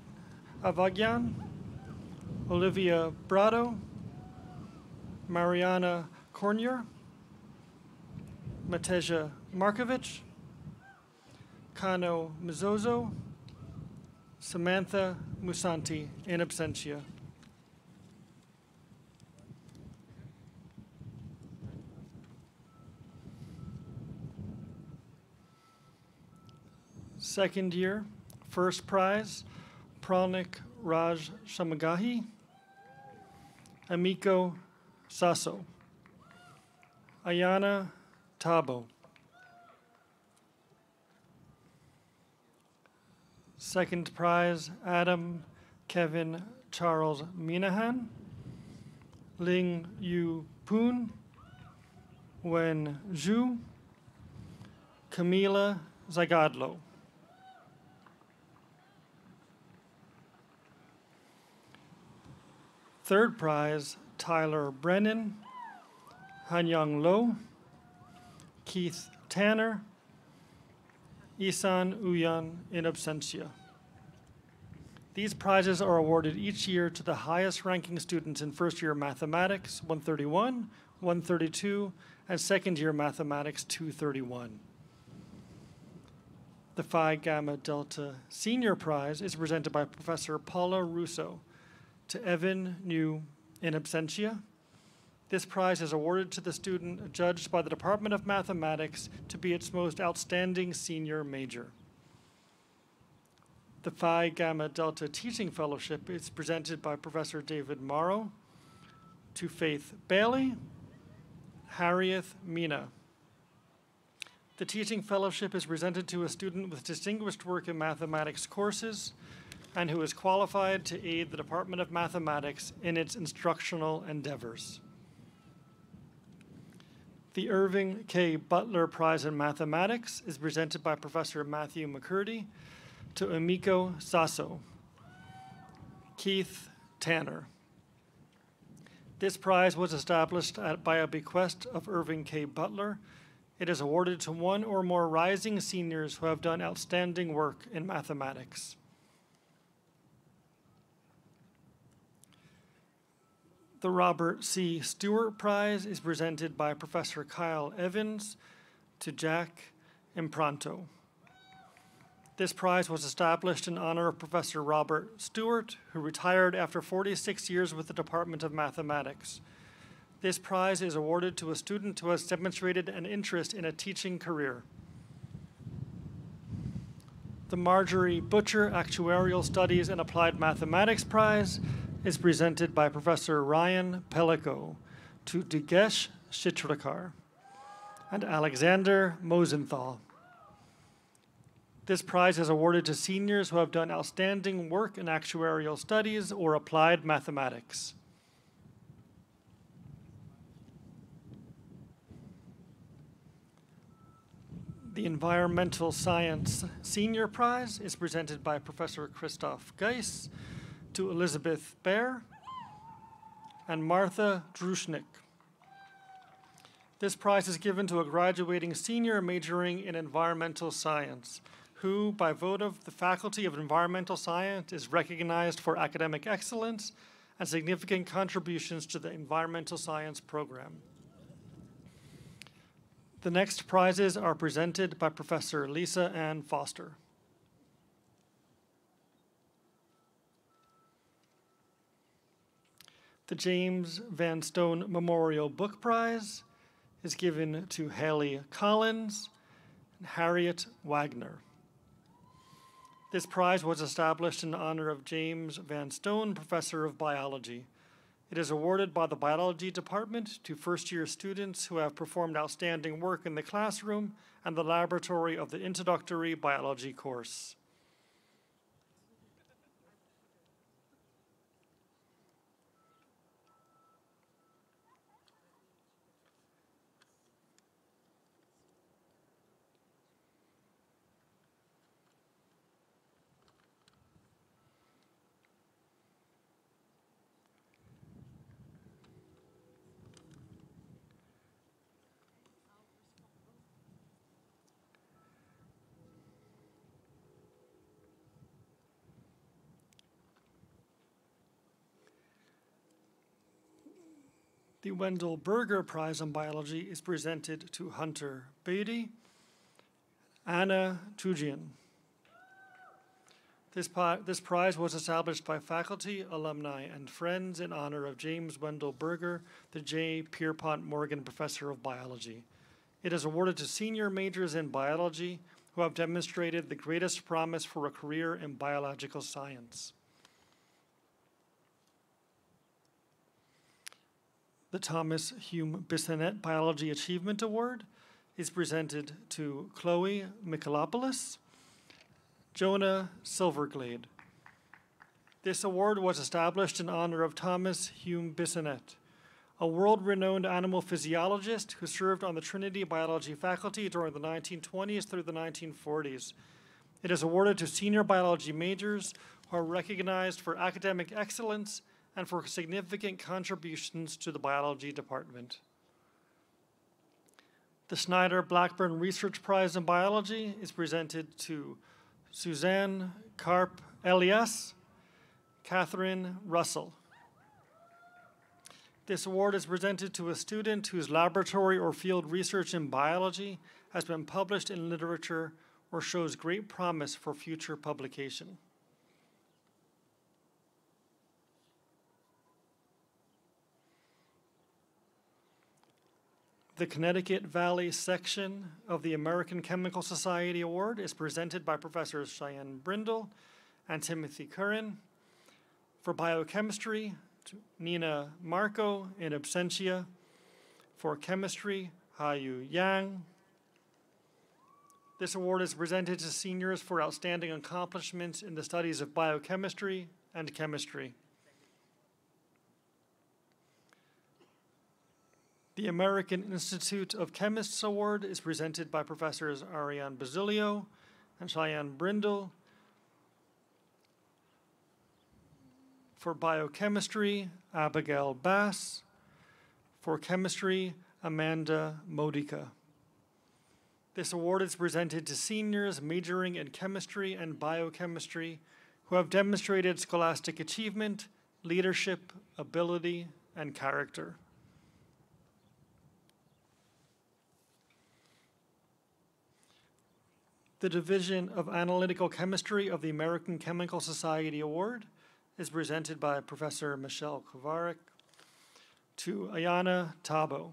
Avagyan, Olivia Brado, Mariana Cornier, Mateja Markovich, Kano Mizozo, Samantha Musanti in absentia. Second year, first prize, Pralnik Raj Shamagahi, Amiko Sasso, Ayana Tabo. Second prize, Adam Kevin Charles Minahan, Ling Yu Poon, Wen Zhu, Camila Zagadlo. Third prize, Tyler Brennan, Hanyang Lo, Keith Tanner, Isan Uyan in absentia. These prizes are awarded each year to the highest ranking students in first year mathematics, 131, 132, and second year mathematics, 231. The Phi Gamma Delta Senior Prize is presented by Professor Paula Russo to Evan New in absentia. This prize is awarded to the student judged by the Department of Mathematics to be its most outstanding senior major. The Phi Gamma Delta Teaching Fellowship is presented by Professor David Morrow to Faith Bailey, Harriet Mina. The Teaching Fellowship is presented to a student with distinguished work in mathematics courses and who is qualified to aid the Department of Mathematics in its instructional endeavors. The Irving K. Butler Prize in Mathematics is presented by Professor Matthew McCurdy to Emiko Sasso, Keith Tanner. This prize was established by a bequest of Irving K. Butler. It is awarded to one or more rising seniors who have done outstanding work in mathematics. The Robert C. Stewart Prize is presented by Professor Kyle Evans to Jack Impranto. This prize was established in honor of Professor Robert Stewart, who retired after 46 years with the Department of Mathematics. This prize is awarded to a student who has demonstrated an interest in a teaching career. The Marjorie Butcher Actuarial Studies and Applied Mathematics Prize is presented by Professor Ryan Pellico to Dugesh Chitrakar and Alexander Mosenthal. This prize is awarded to seniors who have done outstanding work in actuarial studies or applied mathematics. The Environmental Science Senior Prize is presented by Professor Christoph Geiss to Elizabeth Baer and Martha Druschnick. This prize is given to a graduating senior majoring in environmental science, who, by vote of the Faculty of Environmental Science, is recognized for academic excellence and significant contributions to the environmental science program. The next prizes are presented by Professor Lisa Ann Foster. The James Van Stone Memorial Book Prize is given to Haley Collins and Harriet Wagner. This prize was established in honor of James Van Stone, Professor of Biology. It is awarded by the Biology Department to first-year students who have performed outstanding work in the classroom and the laboratory of the introductory biology course. The Wendell Berger Prize in Biology is presented to Hunter Beatty, Anna Tujian. This prize was established by faculty, alumni, and friends in honor of James Wendell Berger, the J. Pierpont Morgan Professor of Biology. It is awarded to senior majors in biology who have demonstrated the greatest promise for a career in biological science. The Thomas Hume Bissonnette Biology Achievement Award is presented to Chloe Michalopoulos, Jonah Silverglade. This award was established in honor of Thomas Hume Bissonnette, a world-renowned animal physiologist who served on the Trinity biology faculty during the 1920s through the 1940s. It is awarded to senior biology majors who are recognized for academic excellence and for significant contributions to the biology department. The Snyder Blackburn Research Prize in Biology is presented to Suzanne Karp Elias Catherine Russell. This award is presented to a student whose laboratory or field research in biology has been published in literature or shows great promise for future publication. The Connecticut Valley section of the American Chemical Society Award is presented by Professors Cheyenne Brindle and Timothy Curran. For biochemistry, to Nina Marco in absentia. For chemistry, Hayu Yang. This award is presented to seniors for outstanding accomplishments in the studies of biochemistry and chemistry. The American Institute of Chemists Award is presented by Professors Ariane Basilio and Cheyenne Brindle. For biochemistry, Abigail Bass. For chemistry, Amanda Modica. This award is presented to seniors majoring in chemistry and biochemistry who have demonstrated scholastic achievement, leadership, ability, and character. The Division of Analytical Chemistry of the American Chemical Society Award is presented by Professor Michelle Kovarik to Ayana Tabo.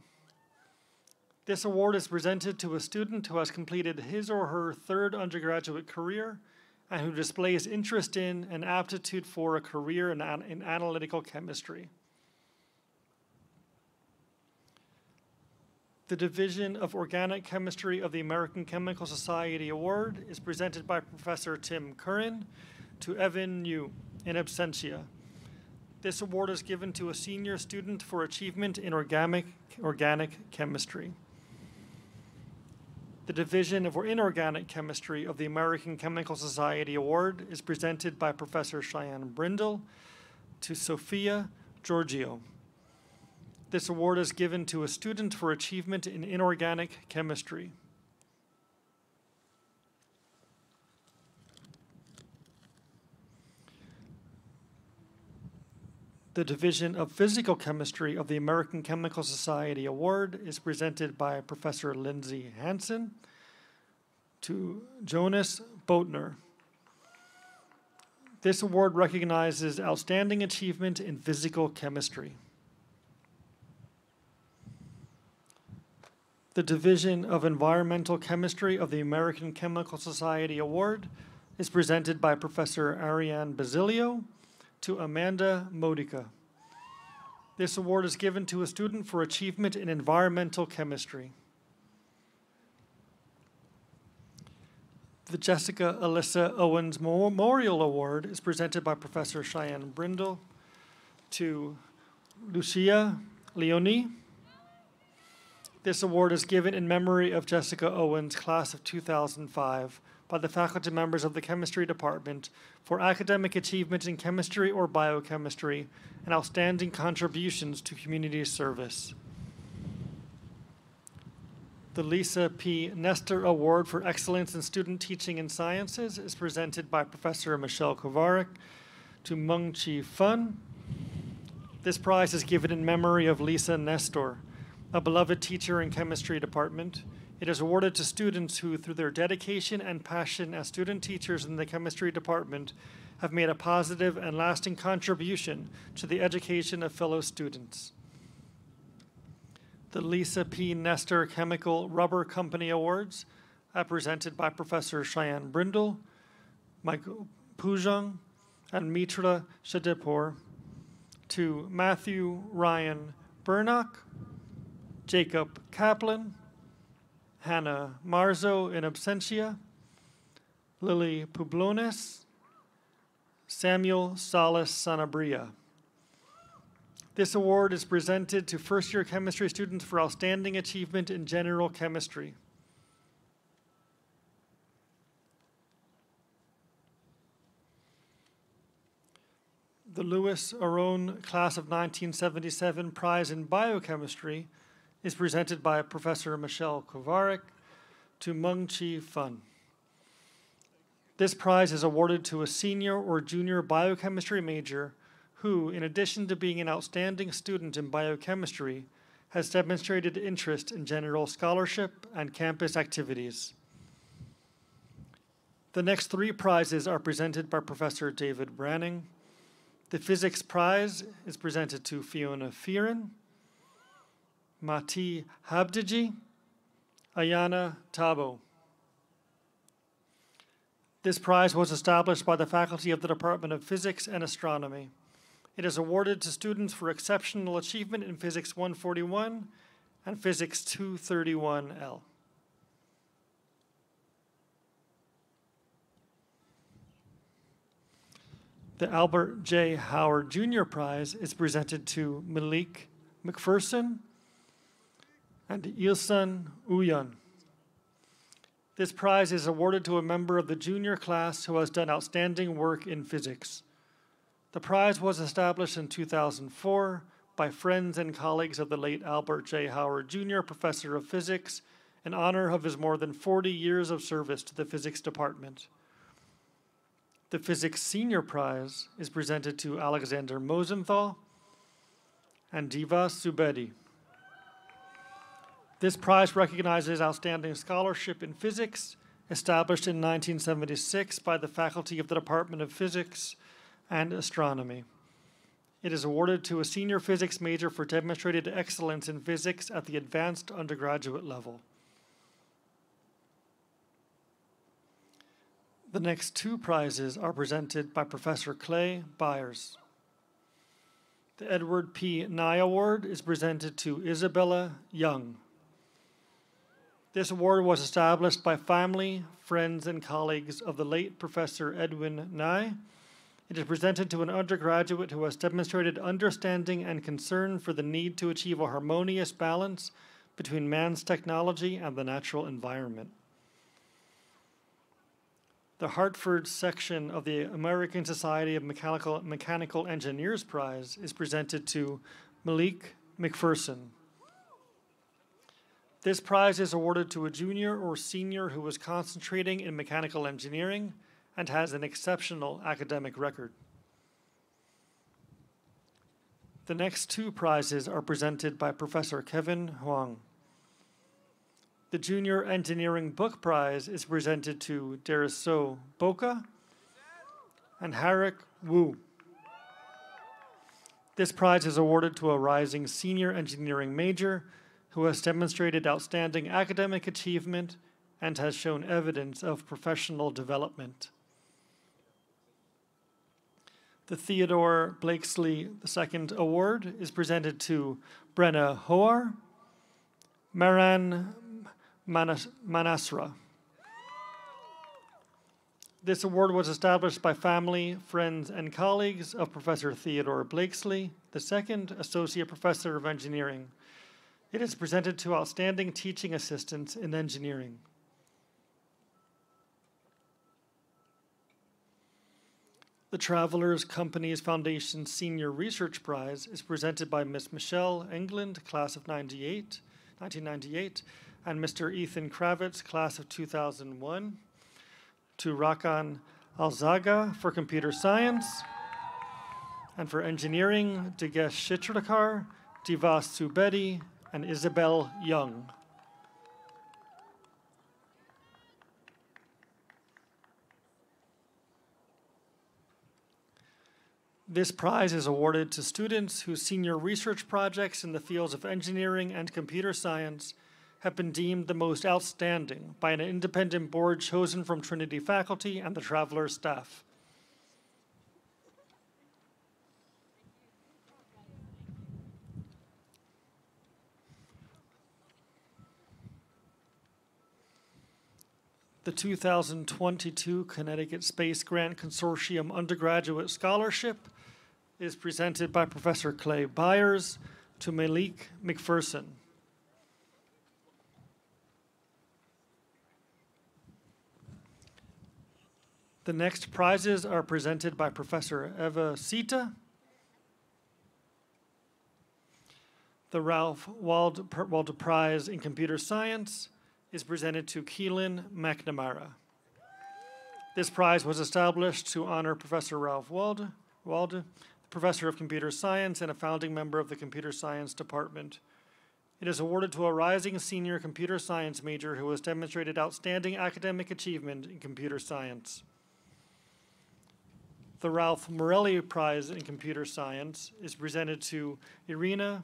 This award is presented to a student who has completed his or her third undergraduate career and who displays interest in and aptitude for a career in analytical chemistry. The Division of Organic Chemistry of the American Chemical Society Award is presented by Professor Tim Curran to Evan Yu in absentia. This award is given to a senior student for achievement in organic chemistry. The Division of Inorganic Chemistry of the American Chemical Society Award is presented by Professor Cheyenne Brindle to Sophia Giorgio. This award is given to a student for achievement in inorganic chemistry. The Division of Physical Chemistry of the American Chemical Society Award is presented by Professor Lindsay Hansen to Jonas Boatner. This award recognizes outstanding achievement in physical chemistry. The Division of Environmental Chemistry of the American Chemical Society Award is presented by Professor Ariane Basilio to Amanda Modica. This award is given to a student for achievement in environmental chemistry. The Jessica Alyssa Owens Memorial Award is presented by Professor Cheyenne Brindle to Lucia Leonie. This award is given in memory of Jessica Owens, class of 2005, by the faculty members of the chemistry department for academic achievement in chemistry or biochemistry and outstanding contributions to community service. The Lisa P. Nestor Award for Excellence in Student Teaching in Sciences is presented by Professor Michelle Kovarik to Meng Chi Fun. This prize is given in memory of Lisa Nestor, a beloved teacher in chemistry department. It is awarded to students who, through their dedication and passion as student teachers in the chemistry department, have made a positive and lasting contribution to the education of fellow students. The Lisa P. Nestor Chemical Rubber Company Awards are presented by Professor Cheyenne Brindle, Michael Pujang, and Mitra Shadipur to Matthew Ryan Burnock, Jacob Kaplan, Hannah Marzo in absentia, Lily Publones, Samuel Salas Sanabria. This award is presented to first-year chemistry students for outstanding achievement in general chemistry. The Louis Aron Class of 1977 Prize in Biochemistry is presented by Professor Michelle Kovarik to Meng Chi Fun. This prize is awarded to a senior or junior biochemistry major who, in addition to being an outstanding student in biochemistry, has demonstrated interest in general scholarship and campus activities. The next three prizes are presented by Professor David Branning. The Physics Prize is presented to Fiona Fearon, Mati Habdiji, Ayana Tabo. This prize was established by the faculty of the Department of Physics and Astronomy. It is awarded to students for exceptional achievement in Physics 141 and Physics 231L. The Albert J. Howard Jr. Prize is presented to Malik McPherson and Ilsun Uyan. This prize is awarded to a member of the junior class who has done outstanding work in physics. The prize was established in 2004 by friends and colleagues of the late Albert J. Howard Jr., Professor of Physics, in honor of his more than 40 years of service to the physics department. The Physics Senior Prize is presented to Alexander Mosenthal and Diva Subedi. This prize recognizes outstanding scholarship in physics, established in 1976 by the faculty of the Department of Physics and Astronomy. It is awarded to a senior physics major for demonstrated excellence in physics at the advanced undergraduate level. The next two prizes are presented by Professor Clay Byers. The Edward P. Nye Award is presented to Isabella Young. This award was established by family, friends, and colleagues of the late Professor Edwin Nye. It is presented to an undergraduate who has demonstrated understanding and concern for the need to achieve a harmonious balance between man's technology and the natural environment. The Hartford section of the American Society of Mechanical Engineers Prize is presented to Malik McPherson. This prize is awarded to a junior or senior who is concentrating in mechanical engineering and has an exceptional academic record. The next two prizes are presented by Professor Kevin Huang. The Junior Engineering Book Prize is presented to Deriso Boca and Harik Wu. This prize is awarded to a rising senior engineering major who has demonstrated outstanding academic achievement and has shown evidence of professional development. The Theodore Blakesley II Award is presented to Brenna Hoar, Maran Manasra. This award was established by family, friends, and colleagues of Professor Theodore Blakesley II, Associate Professor of Engineering. It is presented to outstanding teaching assistants in engineering. The Travelers Companies Foundation Senior Research Prize is presented by Ms. Michelle England, class of 1998, and Mr. Ethan Kravitz, class of 2001, to Rakan Alzaga for computer science, and for engineering, Digesh Chitrakar, Divas Subedi, and Isabel Young. This prize is awarded to students whose senior research projects in the fields of engineering and computer science have been deemed the most outstanding by an independent board chosen from Trinity faculty and the Travelers staff. The 2022 Connecticut Space Grant Consortium Undergraduate Scholarship is presented by Professor Clay Byers to Malik McPherson. The next prizes are presented by Professor Eva Sita. The Ralph Waldo Prize in Computer Science is presented to Keelan McNamara. This prize was established to honor Professor Ralph Walde, professor of computer science and a founding member of the computer science department. It is awarded to a rising senior computer science major who has demonstrated outstanding academic achievement in computer science. The Ralph Morelli Prize in Computer Science is presented to Irina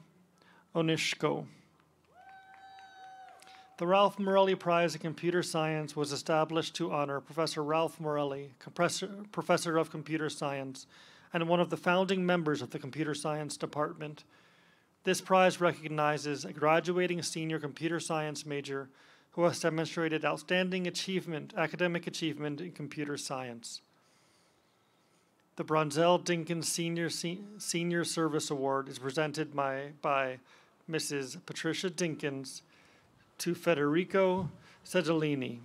Onishko. The Ralph Morelli Prize in Computer Science was established to honor Professor Ralph Morelli, professor of computer science, and one of the founding members of the computer science department. This prize recognizes a graduating senior computer science major who has demonstrated outstanding academic achievement in computer science. The Bronzell Dinkins Senior Service Award is presented by Mrs. Patricia Dinkins to Federico Sedolini.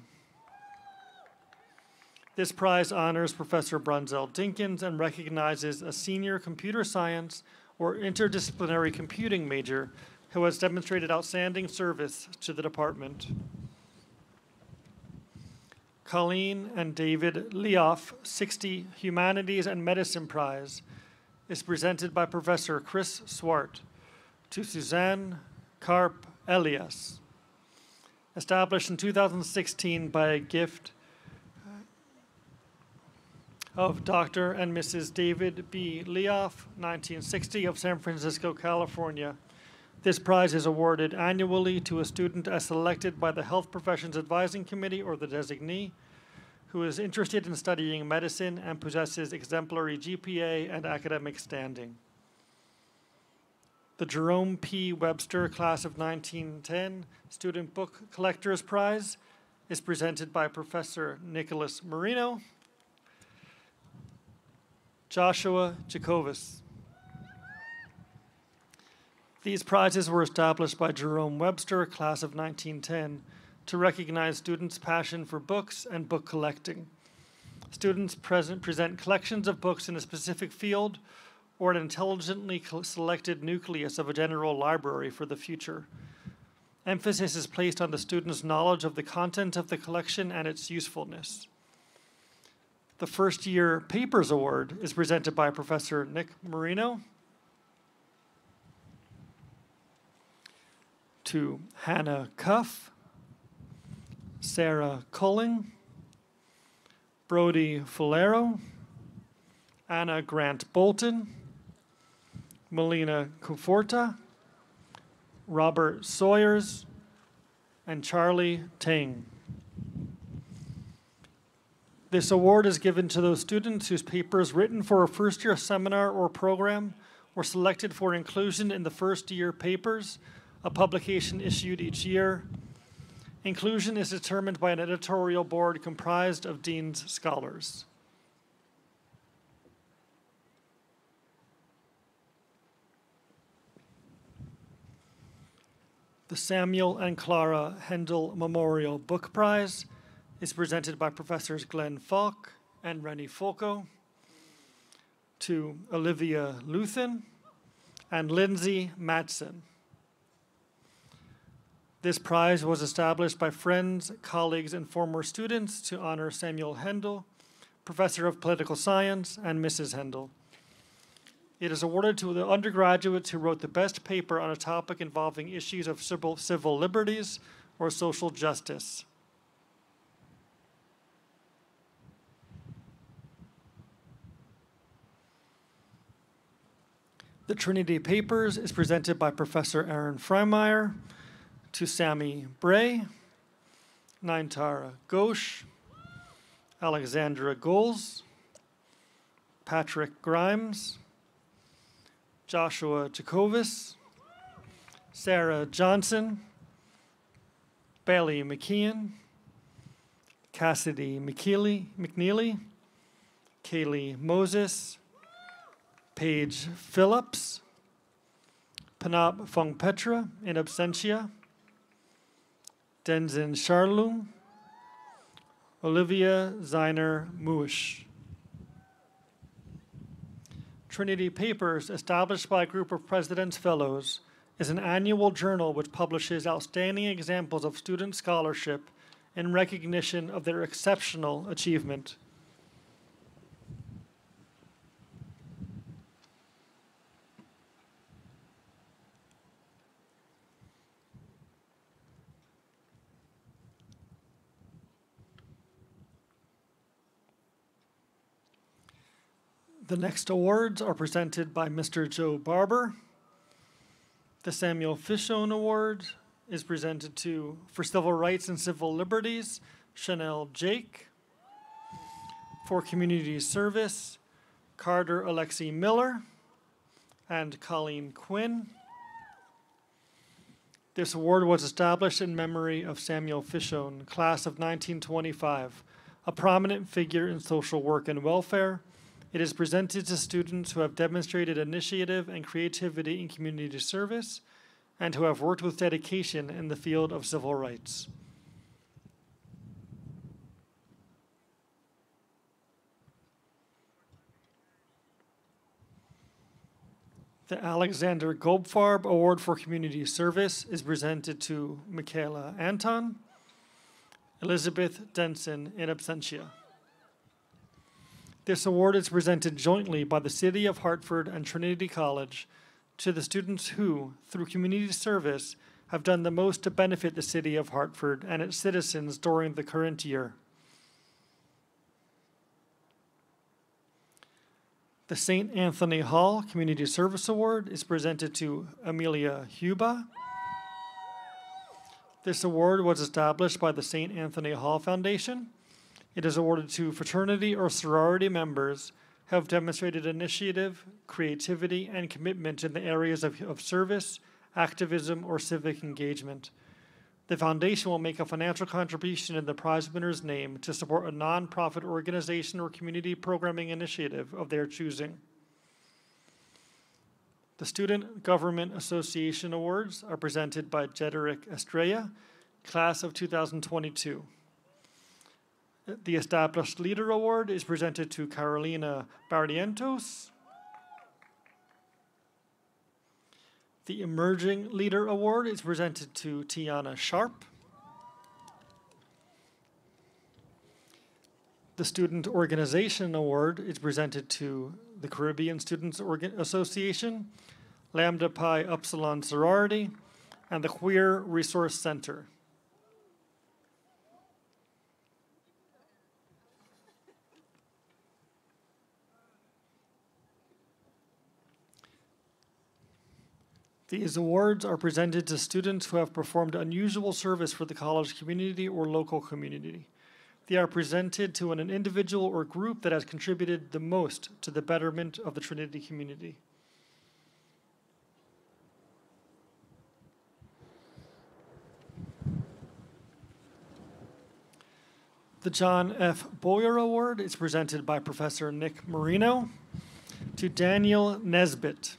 This prize honors Professor Bronzell Dinkins and recognizes a senior computer science or interdisciplinary computing major who has demonstrated outstanding service to the department. Colleen and David Leoff 60 Humanities and Medicine Prize is presented by Professor Chris Swart to Suzanne Karp Elias. Established in 2016 by a gift of Dr. and Mrs. David B. Leoff, 1960, of San Francisco, California. This prize is awarded annually to a student as selected by the Health Professions Advising Committee or the designee who is interested in studying medicine and possesses exemplary GPA and academic standing. The Jerome P. Webster Class of 1910 Student Book Collectors Prize is presented by Professor Nicholas Marino, Joshua Jacobus. These prizes were established by Jerome Webster, Class of 1910, to recognize students' passion for books and book collecting. Students present collections of books in a specific field or an intelligently selected nucleus of a general library for the future. Emphasis is placed on the student's knowledge of the content of the collection and its usefulness. The First Year Papers Award is presented by Professor Nick Marino to Hannah Cuff, Sarah Culling, Brody Fulero, Anna Grant Bolton, Melina Conforta, Robert Sawyers, and Charlie Tang. This award is given to those students whose papers written for a first-year seminar or program were selected for inclusion in the first-year papers, a publication issued each year. Inclusion is determined by an editorial board comprised of dean's scholars. The Samuel and Clara Hendel Memorial Book Prize is presented by Professors Glenn Falk and Rennie Folco to Olivia Luthen and Lindsay Matson. This prize was established by friends, colleagues, and former students to honor Samuel Hendel, Professor of Political Science, and Mrs. Hendel. It is awarded to the undergraduates who wrote the best paper on a topic involving issues of civil liberties or social justice. The Trinity Papers is presented by Professor Aaron Freimeyer to Sammy Bray, Naintara Ghosh, Alexandra Goals, Patrick Grimes, Joshua Jacobus, Sarah Johnson, Bailey McKeon, Cassidy McNeely, Kaylee Moses, Paige Phillips, Panab Fongpetra in absentia, Denzin Charlung, Olivia Ziner Muish. Trinity Papers, established by a group of President's Fellows, is an annual journal which publishes outstanding examples of student scholarship in recognition of their exceptional achievement. The next awards are presented by Mr. Joe Barber. The Samuel Fishone Award is presented to, for Civil Rights and Civil Liberties, Chanel Jake. For Community Service, Carter Alexi Miller and Colleen Quinn. This award was established in memory of Samuel Fishone, class of 1925, a prominent figure in social work and welfare. It is presented to students who have demonstrated initiative and creativity in community service and who have worked with dedication in the field of civil rights. The Alexander Goldfarb Award for Community Service is presented to Michaela Anton, Elizabeth Denson in absentia. This award is presented jointly by the City of Hartford and Trinity College to the students who, through community service, have done the most to benefit the City of Hartford and its citizens during the current year. The St. Anthony Hall Community Service Award is presented to Amelia Huba. This award was established by the St. Anthony Hall Foundation. It is awarded to fraternity or sorority members who have demonstrated initiative, creativity, and commitment in the areas of service, activism, or civic engagement. The foundation will make a financial contribution in the prize winner's name to support a nonprofit organization or community programming initiative of their choosing. The Student Government Association Awards are presented by Jederick Estrella, class of 2022. The Established Leader Award is presented to Carolina Barrientos. The Emerging Leader Award is presented to Tiana Sharp. The Student Organization Award is presented to the Caribbean Students Association, Lambda Pi Upsilon Sorority, and the Queer Resource Center. These awards are presented to students who have performed unusual service for the college community or local community. They are presented to an individual or group that has contributed the most to the betterment of the Trinity community. The John F. Boyer Award is presented by Professor Nick Marino to Daniel Nesbitt.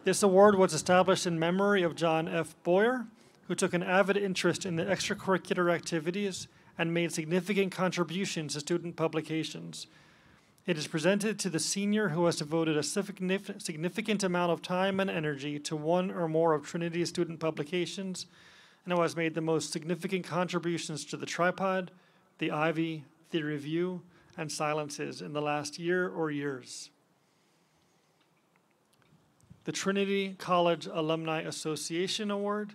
This award was established in memory of John F. Boyer, who took an avid interest in the extracurricular activities and made significant contributions to student publications. It is presented to the senior who has devoted a significant amount of time and energy to one or more of Trinity's student publications and who has made the most significant contributions to the Tripod, the Ivy, the Review, and Silences in the last year or years. The Trinity College Alumni Association Award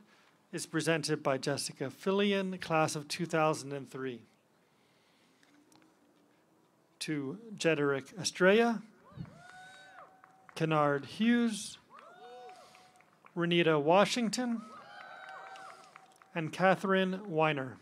is presented by Jessica Fillion, class of 2003. To Jederick Estrella, Kennard Hughes, Renita Washington, and Catherine Weiner.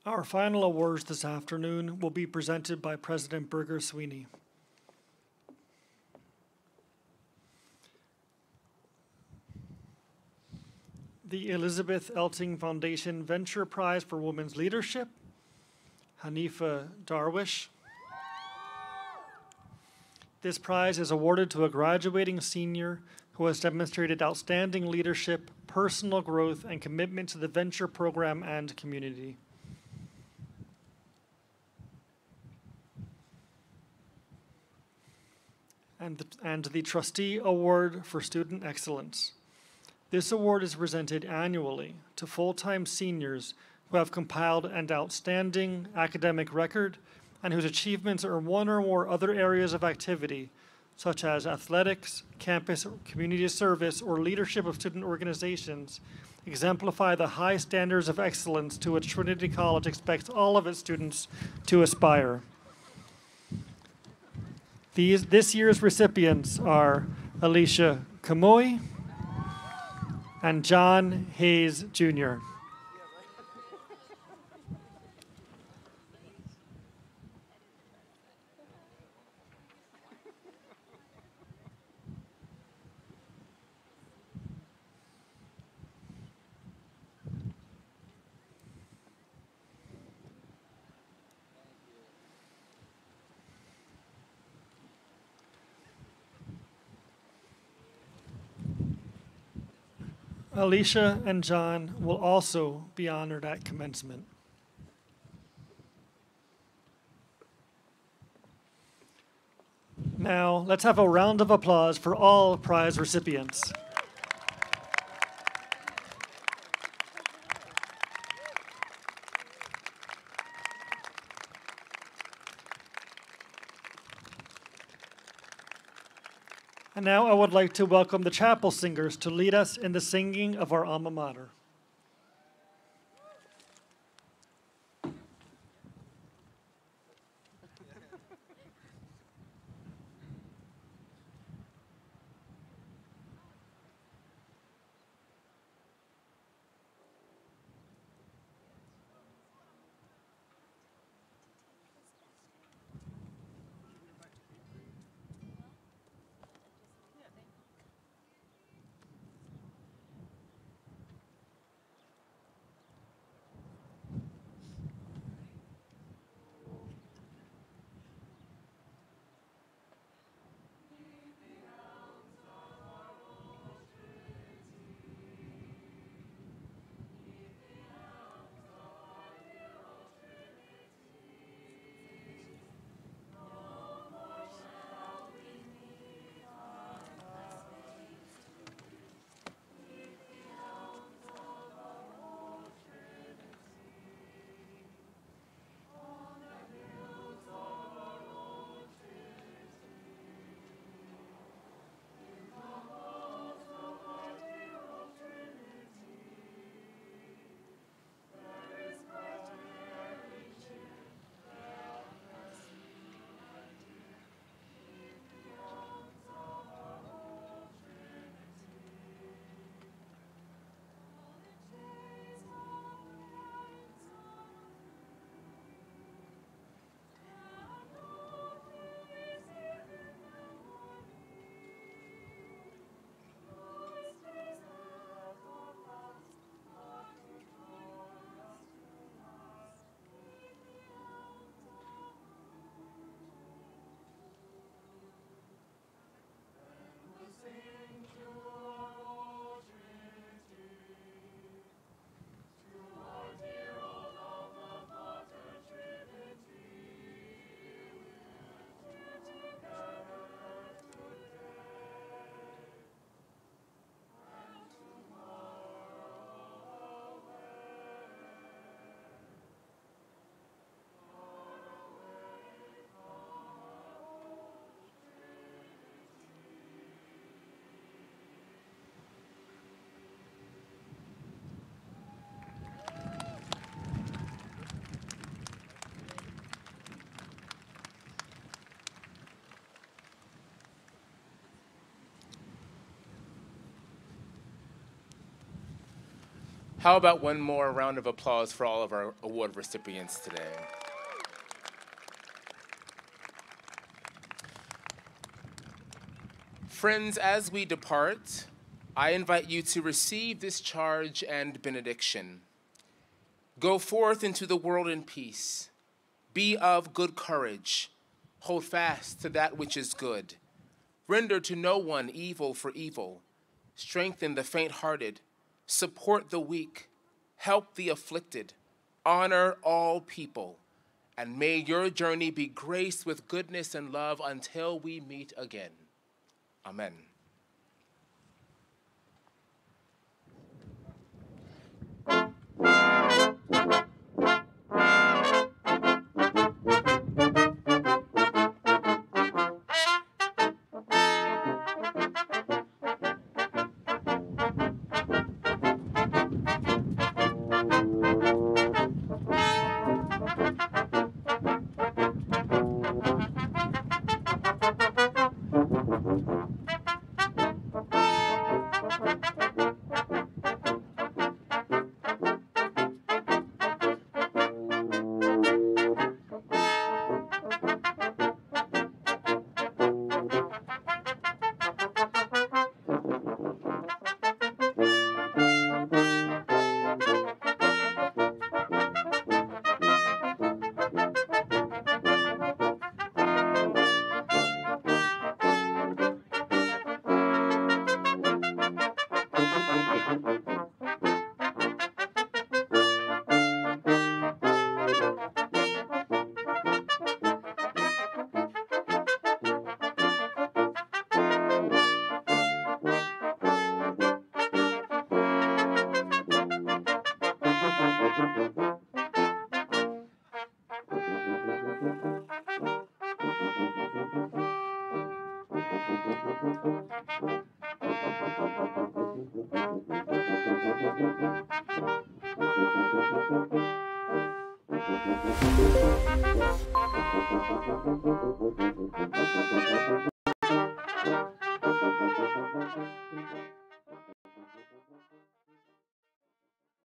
Our final awards this afternoon will be presented by President Burger Sweeney. The Elizabeth Elting Foundation Venture Prize for Women's Leadership, Hanifa Darwish. This prize is awarded to a graduating senior who has demonstrated outstanding leadership, personal growth, and commitment to the venture program and community. and the Trustee Award for Student Excellence. This award is presented annually to full-time seniors who have compiled an outstanding academic record and whose achievements in one or more other areas of activity, such as athletics, campus or community service, or leadership of student organizations, exemplify the high standards of excellence to which Trinity College expects all of its students to aspire. This year's recipients are Alicia Kamoy and John Hayes, Jr. Alicia and John will also be honored at commencement. Now, let's have a round of applause for all prize recipients. And now I would like to welcome the chapel singers to lead us in the singing of our alma mater. How about one more round of applause for all of our award recipients today? Friends, as we depart, I invite you to receive this charge and benediction. Go forth into the world in peace. Be of good courage. Hold fast to that which is good. Render to no one evil for evil. Strengthen the faint-hearted. Support the weak. Help the afflicted. Honor all people. And may your journey be graced with goodness and love until we meet again. Amen.